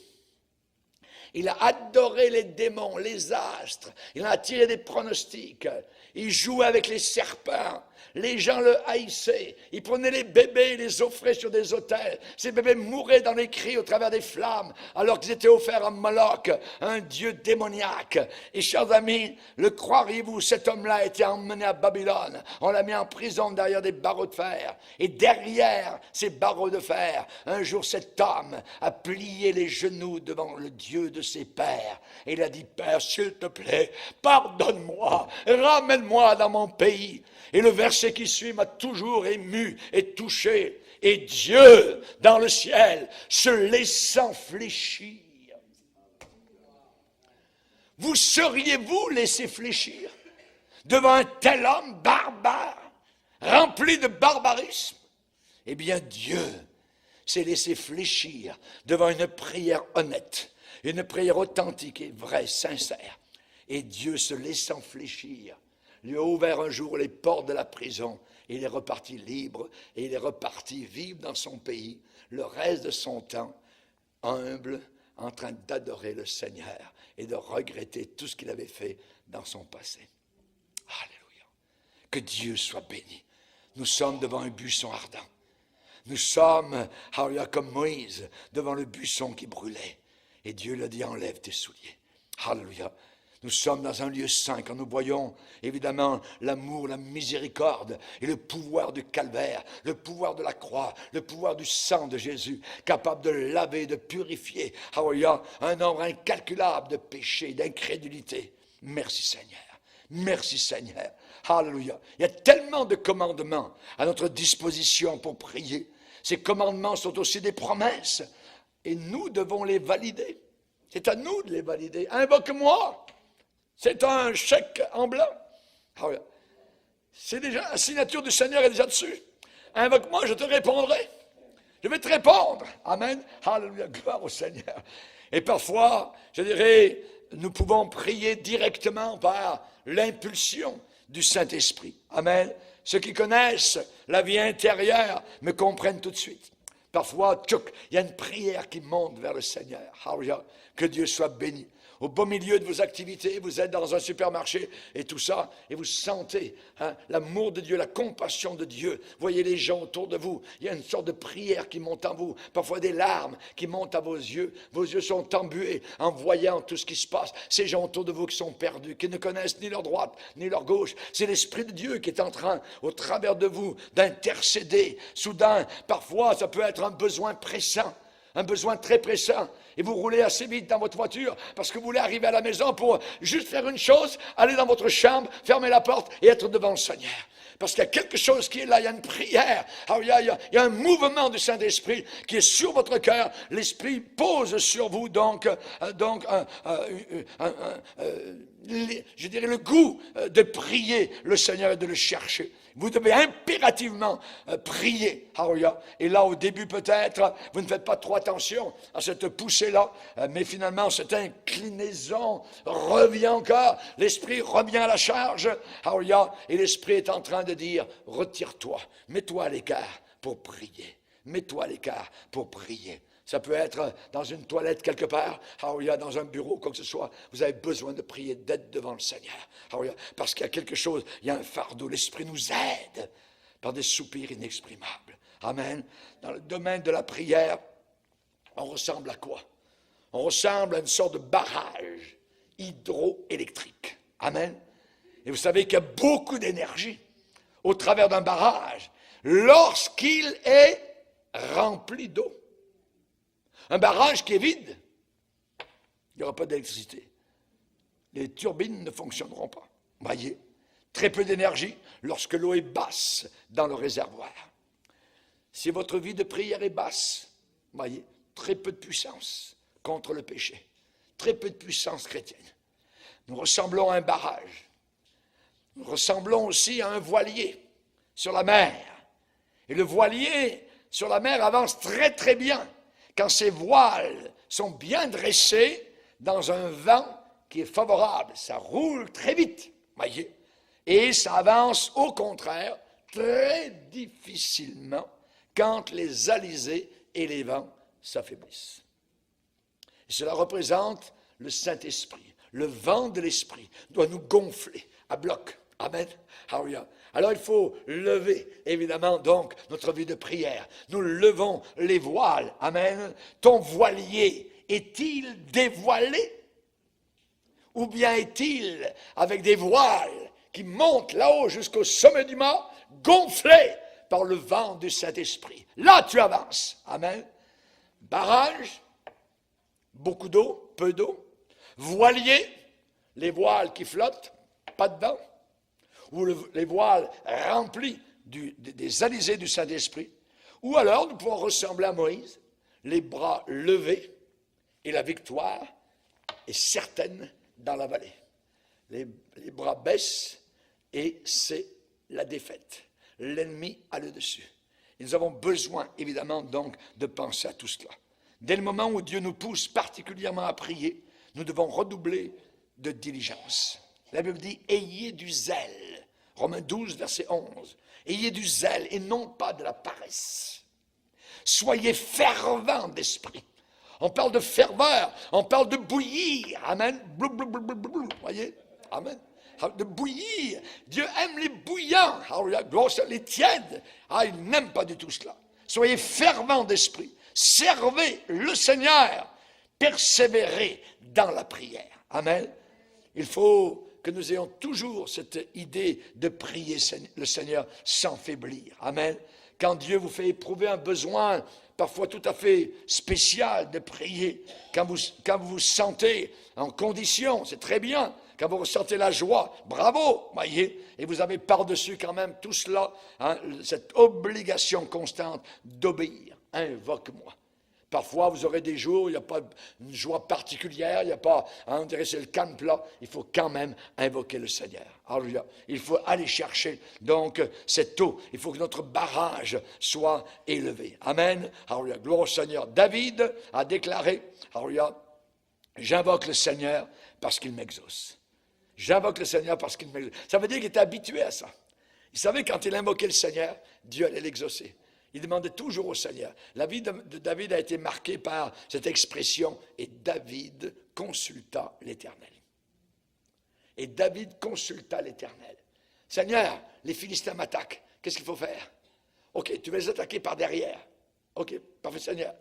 Il a adoré les démons, les astres. Il en a tiré des pronostics. Il jouait avec les serpents. Les gens le haïssaient. Il prenait les bébés et les offrait sur des autels. Ces bébés mouraient dans les cris au travers des flammes, alors qu'ils étaient offerts à Moloch, un dieu démoniaque. Et chers amis, le croiriez-vous, cet homme-là a été emmené à Babylone. On l'a mis en prison derrière des barreaux de fer. Et derrière ces barreaux de fer, un jour cet homme a plié les genoux devant le Dieu de ses pères. Et il a dit, Père, s'il te plaît, pardonne-moi, ramène-moi dans mon pays. Et le verset qui suit m'a toujours ému et touché. Et Dieu, dans le ciel, se laissant fléchir. Vous seriez-vous laissé fléchir devant un tel homme barbare, rempli de barbarisme? Eh bien, Dieu s'est laissé fléchir devant une prière honnête, une prière authentique et vraie, sincère. Et Dieu, se laissant fléchir, lui a ouvert un jour les portes de la prison et il est reparti libre et il est reparti vivre dans son pays le reste de son temps, humble, en train d'adorer le Seigneur et de regretter tout ce qu'il avait fait dans son passé. Alléluia. Que Dieu soit béni. Nous sommes devant un buisson ardent. Nous sommes, alléluia, comme Moïse, devant le buisson qui brûlait. Et Dieu lui a dit, enlève tes souliers. Alléluia. Nous sommes dans un lieu saint quand nous voyons évidemment l'amour, la miséricorde et le pouvoir du calvaire, le pouvoir de la croix, le pouvoir du sang de Jésus, capable de laver, de purifier, un nombre incalculable de péchés, d'incrédulité. Merci Seigneur. Merci Seigneur. Alléluia. Il y a tellement de commandements à notre disposition pour prier. Ces commandements sont aussi des promesses et nous devons les valider. C'est à nous de les valider. Invoque-moi. C'est un chèque en blanc. C'est déjà, la signature du Seigneur est déjà dessus. Invoque-moi, je te répondrai. Je vais te répondre. Amen. Alléluia, gloire au Seigneur. Et parfois, je dirais, nous pouvons prier directement par l'impulsion du Saint-Esprit. Amen. Ceux qui connaissent la vie intérieure me comprennent tout de suite. Parfois, il y a une prière qui monte vers le Seigneur. Alléluia. Que Dieu soit béni. Au beau milieu de vos activités, vous êtes dans un supermarché et tout ça, et vous sentez l'amour de Dieu, la compassion de Dieu. Voyez les gens autour de vous, il y a une sorte de prière qui monte en vous, parfois des larmes qui montent à vos yeux sont embués en voyant tout ce qui se passe. Ces gens autour de vous qui sont perdus, qui ne connaissent ni leur droite ni leur gauche, c'est l'Esprit de Dieu qui est en train, au travers de vous, d'intercéder. Soudain, parfois, ça peut être un besoin pressant. Un besoin très pressant, et vous roulez assez vite dans votre voiture parce que vous voulez arriver à la maison pour juste faire une chose, aller dans votre chambre, fermer la porte et être devant le Seigneur. Parce qu'il y a quelque chose qui est là, il y a une prière, il y a un mouvement du Saint-Esprit qui est sur votre cœur. L'Esprit pose sur vous donc je dirais, le goût de prier le Seigneur et de le chercher. Vous devez impérativement prier. Alléluia. Et là, au début, peut-être, vous ne faites pas trop attention à cette poussée-là, mais finalement, cette inclinaison revient encore. L'Esprit revient à la charge. Alléluia. Et l'Esprit est en train de dire, retire-toi, mets-toi à l'écart pour prier. Mets-toi à l'écart pour prier. Ça peut être dans une toilette quelque part, dans un bureau, quoi que ce soit. Vous avez besoin de prier, d'être devant le Seigneur. Parce qu'il y a quelque chose, il y a un fardeau. L'Esprit nous aide par des soupirs inexprimables. Amen. Dans le domaine de la prière, on ressemble à quoi? On ressemble à une sorte de barrage hydroélectrique. Amen. Et vous savez qu'il y a beaucoup d'énergie au travers d'un barrage lorsqu'il est rempli d'eau. Un barrage qui est vide, il n'y aura pas d'électricité. Les turbines ne fonctionneront pas. Voyez, très peu d'énergie lorsque l'eau est basse dans le réservoir. Si votre vie de prière est basse, voyez, très peu de puissance contre le péché. Très peu de puissance chrétienne. Nous ressemblons à un barrage. Nous ressemblons aussi à un voilier sur la mer. Et le voilier sur la mer avance très très bien quand ses voiles sont bien dressées dans un vent qui est favorable. Ça roule très vite, voyez. Et ça avance au contraire très difficilement quand les alizés et les vents s'affaiblissent. Et cela représente le Saint-Esprit. Le vent de l'Esprit doit nous gonfler à bloc. Amen. Alléluia. Alors il faut lever, évidemment, donc, notre vie de prière. Nous levons les voiles. Amen. Ton voilier est-il dévoilé? Ou bien est-il avec des voiles qui montent là-haut jusqu'au sommet du mât, gonflés par le vent du Saint-Esprit? Là, tu avances. Amen. Barrage, beaucoup d'eau, peu d'eau. Voilier, les voiles qui flottent, pas de vent. Ou les voiles remplies des alizés du Saint-Esprit, ou alors nous pouvons ressembler à Moïse, les bras levés, et la victoire est certaine dans la vallée. Les bras baissent, et c'est la défaite. L'ennemi a le dessus. Et nous avons besoin, évidemment, donc, de penser à tout cela. Dès le moment où Dieu nous pousse particulièrement à prier, nous devons redoubler de diligence. La Bible dit, ayez du zèle. Romains 12, verset 11. Ayez du zèle et non pas de la paresse. Soyez fervents d'esprit. On parle de ferveur, on parle de bouillir. Amen. Blou, blou, blou, blou, blou. Voyez? Amen. De bouillir. Dieu aime les bouillants. Les tièdes. Il n'aime pas du tout cela. Soyez fervents d'esprit. Servez le Seigneur. Persévérez dans la prière. Amen. Il faut que nous ayons toujours cette idée de prier le Seigneur sans faiblir. Amen. Quand Dieu vous fait éprouver un besoin, parfois tout à fait spécial de prier, quand vous vous sentez en condition, c'est très bien. Quand vous ressentez la joie, bravo, voyez. Et vous avez par-dessus quand même tout cela, cette obligation constante d'obéir. Invoque-moi. Parfois, vous aurez des jours où il n'y a pas une joie particulière, il n'y a pas, on dirait c'est le calme plat. Il faut quand même invoquer le Seigneur. Alléluia. Il faut aller chercher donc cette eau. Il faut que notre barrage soit élevé. Amen. Alléluia. Gloire au Seigneur. David a déclaré, alléluia, j'invoque le Seigneur parce qu'il m'exauce. J'invoque le Seigneur parce qu'il m'exauce. Ça veut dire qu'il était habitué à ça. Il savait quand il invoquait le Seigneur, Dieu allait l'exaucer. Il demandait toujours au Seigneur. La vie de David a été marquée par cette expression « Et David consulta l'Éternel ». Et David consulta l'Éternel. « Seigneur, les Philistins m'attaquent. Qu'est-ce qu'il faut faire? Ok, tu vas les attaquer par derrière. Ok, parfait Seigneur.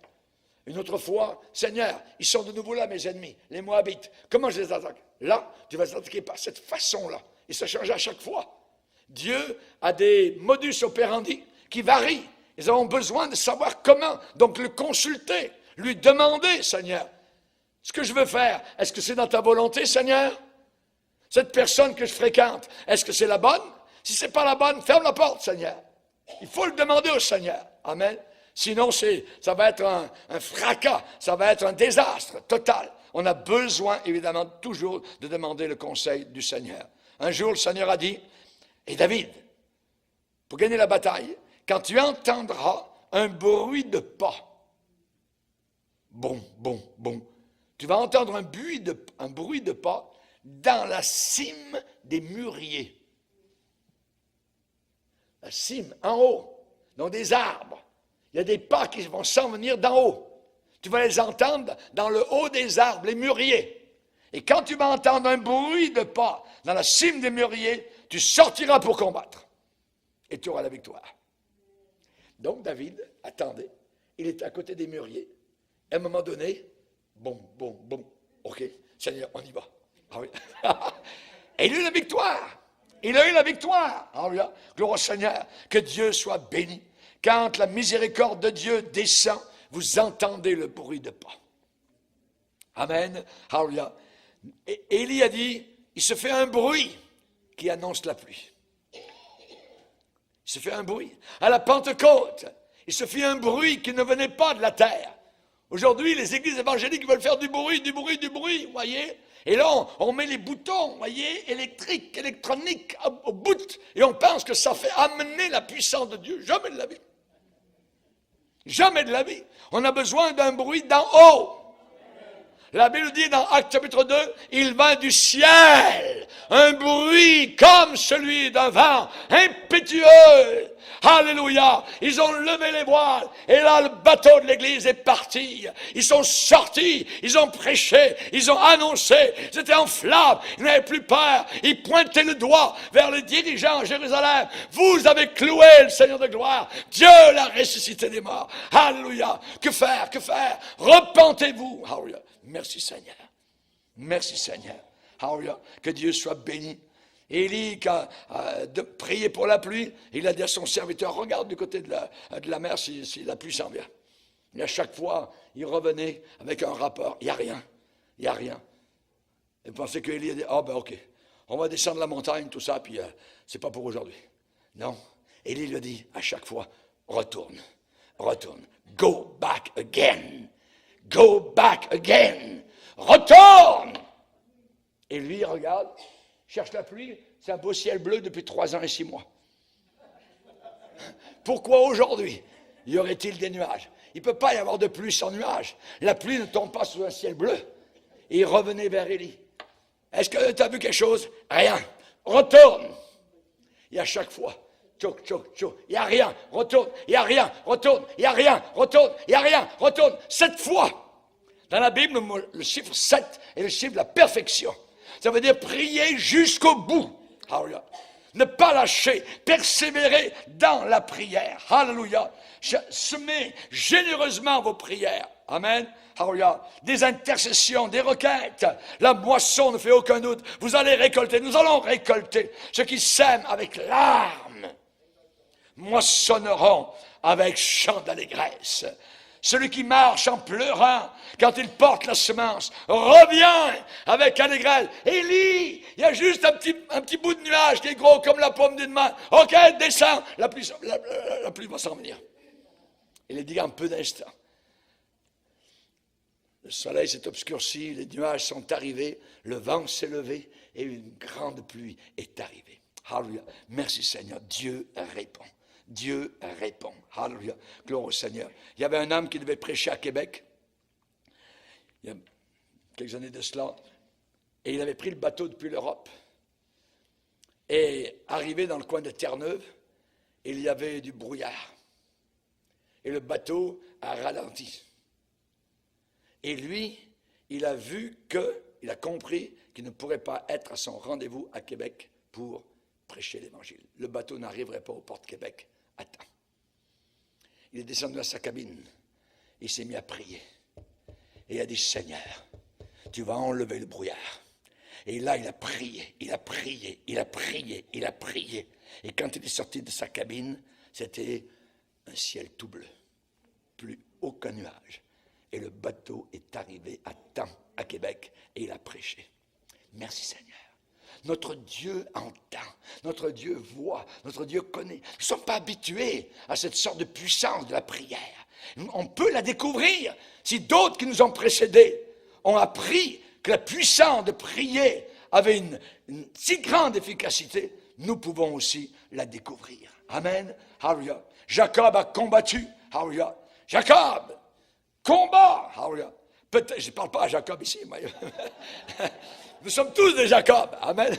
Une autre fois, Seigneur, ils sont de nouveau là, mes ennemis, les Moabites. Comment je les attaque? Là, tu vas les attaquer par cette façon-là. Et ça change à chaque fois. Dieu a des modus operandi qui varient. Nous avons besoin de savoir comment, donc le consulter, lui demander, Seigneur, ce que je veux faire, est-ce que c'est dans ta volonté, Seigneur? Cette personne que je fréquente, est-ce que c'est la bonne? Si ce n'est pas la bonne, ferme la porte, Seigneur. Il faut le demander au Seigneur. Amen. Sinon, ça va être un fracas, ça va être un désastre total. on a besoin, évidemment, toujours de demander le conseil du Seigneur. Un jour, le Seigneur a dit, et David, pour gagner la bataille, quand tu entendras un bruit de pas, bon, tu vas entendre un bruit de pas dans la cime des mûriers. La cime, en haut, dans des arbres. Il y a des pas qui vont s'en venir d'en haut. Tu vas les entendre dans le haut des arbres, les mûriers. Et quand tu vas entendre un bruit de pas dans la cime des mûriers, tu sortiras pour combattre. Et tu auras la victoire. Donc David attendait. Il était à côté des mûriers. À un moment donné, bon, ok, Seigneur, on y va. Ah oui. Et il a eu la victoire. Il a eu la victoire. Alléluia. Gloire au Seigneur. Que Dieu soit béni. Quand la miséricorde de Dieu descend, vous entendez le bruit de pas. Amen. Alléluia. Et Élie a dit, il se fait un bruit qui annonce la pluie. Il se fait un bruit. À la Pentecôte, il se fait un bruit qui ne venait pas de la terre. Aujourd'hui, les églises évangéliques veulent faire du bruit, vous voyez. Et là, on met les boutons, vous voyez, électriques, électroniques au bout, et on pense que ça fait amener la puissance de Dieu. Jamais de la vie. Jamais de la vie. On a besoin d'un bruit d'en haut. La Bible dit dans Actes chapitre 2, il vint du ciel un bruit comme celui d'un vent impétueux. Alléluia. Ils ont levé les voiles et là le bateau de l'église est parti. Ils sont sortis, ils ont prêché, ils ont annoncé, c'était en flamme, ils n'avaient plus peur. Ils pointaient le doigt vers les dirigeants à Jérusalem. Vous avez cloué le Seigneur de gloire. Dieu l'a ressuscité des morts. Alléluia. Que faire? Repentez-vous. Alléluia. Merci Seigneur. Merci Seigneur. Alléluia. Que Dieu soit béni. Élie a prié pour la pluie. Il a dit à son serviteur, regarde du côté de la mer si la pluie s'en vient. Et à chaque fois, il revenait avec un rapport. Il n'y a rien. Il n'y a rien. Il pensait que Élie a dit, ok, on va descendre la montagne, tout ça, puis c'est pas pour aujourd'hui. Non. Élie lui a dit à chaque fois, retourne. Go back again. Go back again. Retourne. Et lui, il regarde, cherche la pluie, c'est un beau ciel bleu depuis 3 ans et 6 mois. Pourquoi aujourd'hui y aurait-il des nuages? Il ne peut pas y avoir de pluie sans nuages. La pluie ne tombe pas sous un ciel bleu. Et il revenait vers Élie. Est-ce que tu as vu quelque chose? Rien. Retourne. Et à chaque fois, tchouk. Il n'y a rien. Retourne. Il n'y a rien. Retourne. Il n'y a rien. Retourne. Il n'y a rien. Retourne. 7 fois. Dans la Bible, le chiffre 7 est le chiffre de la perfection. Ça veut dire prier jusqu'au bout. Alléluia. Ne pas lâcher, persévérer dans la prière. Alléluia. Semez généreusement vos prières. Amen. Alléluia. Des intercessions, des requêtes. La moisson ne fait aucun doute. Vous allez récolter. Nous allons récolter. Ceux qui sèment avec larmes moissonneront avec chant d'allégresse. Celui qui marche en pleurant quand il porte la semence revient avec allégresse. Élie, il y a juste un petit bout de nuage qui est gros comme la paume d'une main. Ok, descends, la pluie va s'en venir. Il est dit en peu d'instants. Le soleil s'est obscurci, les nuages sont arrivés, le vent s'est levé et une grande pluie est arrivée. Alléluia. Merci Seigneur, Dieu répond. Dieu répond. Alléluia. Gloire au Seigneur. Il y avait un homme qui devait prêcher à Québec, il y a quelques années de cela, et il avait pris le bateau depuis l'Europe. Et arrivé dans le coin de Terre-Neuve, il y avait du brouillard. Et le bateau a ralenti. Et lui, il a compris qu'il ne pourrait pas être à son rendez-vous à Québec pour prêcher l'Évangile. Le bateau n'arriverait pas aux portes de Québec à temps. Il est descendu à sa cabine. Il s'est mis à prier. Et il a dit, Seigneur, tu vas enlever le brouillard. Et là, il a prié. Et quand il est sorti de sa cabine, c'était un ciel tout bleu. Plus aucun nuage. Et le bateau est arrivé à temps à Québec et il a prêché. Merci Seigneur. Notre Dieu entend, notre Dieu voit, notre Dieu connaît. Nous ne sommes pas habitués à cette sorte de puissance de la prière. On peut la découvrir si d'autres qui nous ont précédés ont appris que la puissance de prier avait une si grande efficacité, nous pouvons aussi la découvrir. Amen. Alléluia. Jacob a combattu. Alléluia. Jacob, combat. Alléluia. Peut-être, je ne parle pas à Jacob ici, mais nous sommes tous des Jacob. Amen.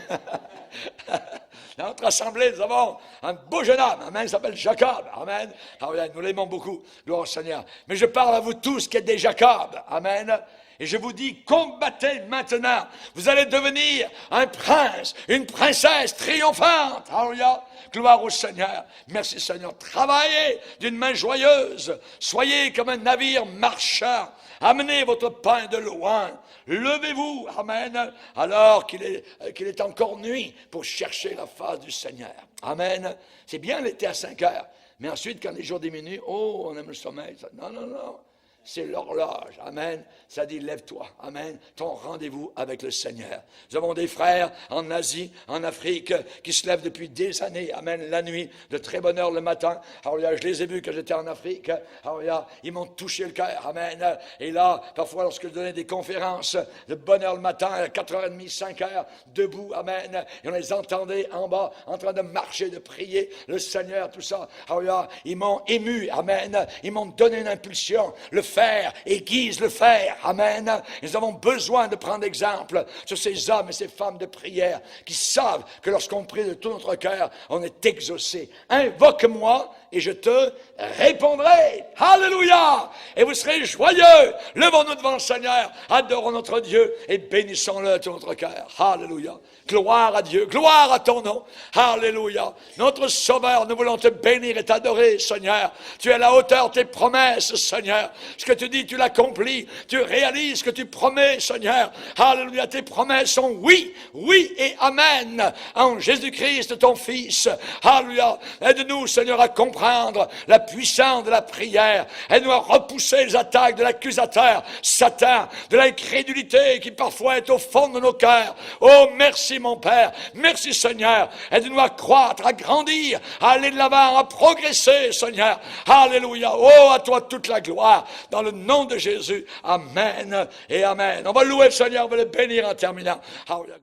Dans notre assemblée, nous avons un beau jeune homme. Amen. Il s'appelle Jacob. Amen. Alléluia. Nous l'aimons beaucoup. Gloire au Seigneur. Mais je parle à vous tous qui êtes des Jacob. Amen. Et je vous dis, combattez maintenant. Vous allez devenir un prince, une princesse triomphante. Alléluia. Gloire au Seigneur. Merci Seigneur. Travaillez d'une main joyeuse. Soyez comme un navire marchand. Amenez votre pain de loin. Levez-vous. Amen. Alors qu'il est encore nuit pour chercher la face du Seigneur. Amen. C'est bien l'été à 5 heures. Mais ensuite, quand les jours diminuent, oh, on aime le sommeil. Non, non, non. C'est l'horloge. Amen. Ça dit, lève-toi. Amen. Ton rendez-vous avec le Seigneur. Nous avons des frères en Asie, en Afrique, qui se lèvent depuis des années. Amen. La nuit, de très bonne heure le matin. Alors, je les ai vus quand j'étais en Afrique. Alors, ils m'ont touché le cœur. Amen. Et là, parfois, lorsque je donnais des conférences, de bonne heure le matin, à 4h30, 5h, debout. Amen. Et on les entendait en bas, en train de marcher, de prier le Seigneur, tout ça. Alors, ils m'ont ému. Amen. Ils m'ont donné une impulsion. Le fer aiguise le fer. Amen. Nous avons besoin de prendre exemple sur ces hommes et ces femmes de prière qui savent que lorsqu'on prie de tout notre cœur, on est exaucé. Invoque-moi et je te répondrai. Alléluia. Et vous serez joyeux. Levons-nous devant le Seigneur. Adorons notre Dieu et bénissons-le de tout notre cœur. Alléluia. Gloire à Dieu. Gloire à ton nom. Alléluia. Notre Sauveur, nous voulons te bénir et t'adorer, Seigneur. Tu es à la hauteur de tes promesses, Seigneur. Ce que tu dis, tu l'accomplis. Tu réalises ce que tu promets, Seigneur. Alléluia. Tes promesses sont oui, oui et amen. En Jésus-Christ, ton Fils. Alléluia. Aide-nous, Seigneur, à comprendre la puissance de la prière. Aide-nous à repousser les attaques de l'accusateur, Satan, de l'incrédulité qui parfois est au fond de nos cœurs. Oh, merci, mon Père. Merci, Seigneur. Aide-nous à croître, à grandir, à aller de l'avant, à progresser, Seigneur. Alléluia. Oh, à toi toute la gloire. Dans le nom de Jésus. Amen et amen. On va louer le Seigneur, on va le bénir en terminant. Alléluia.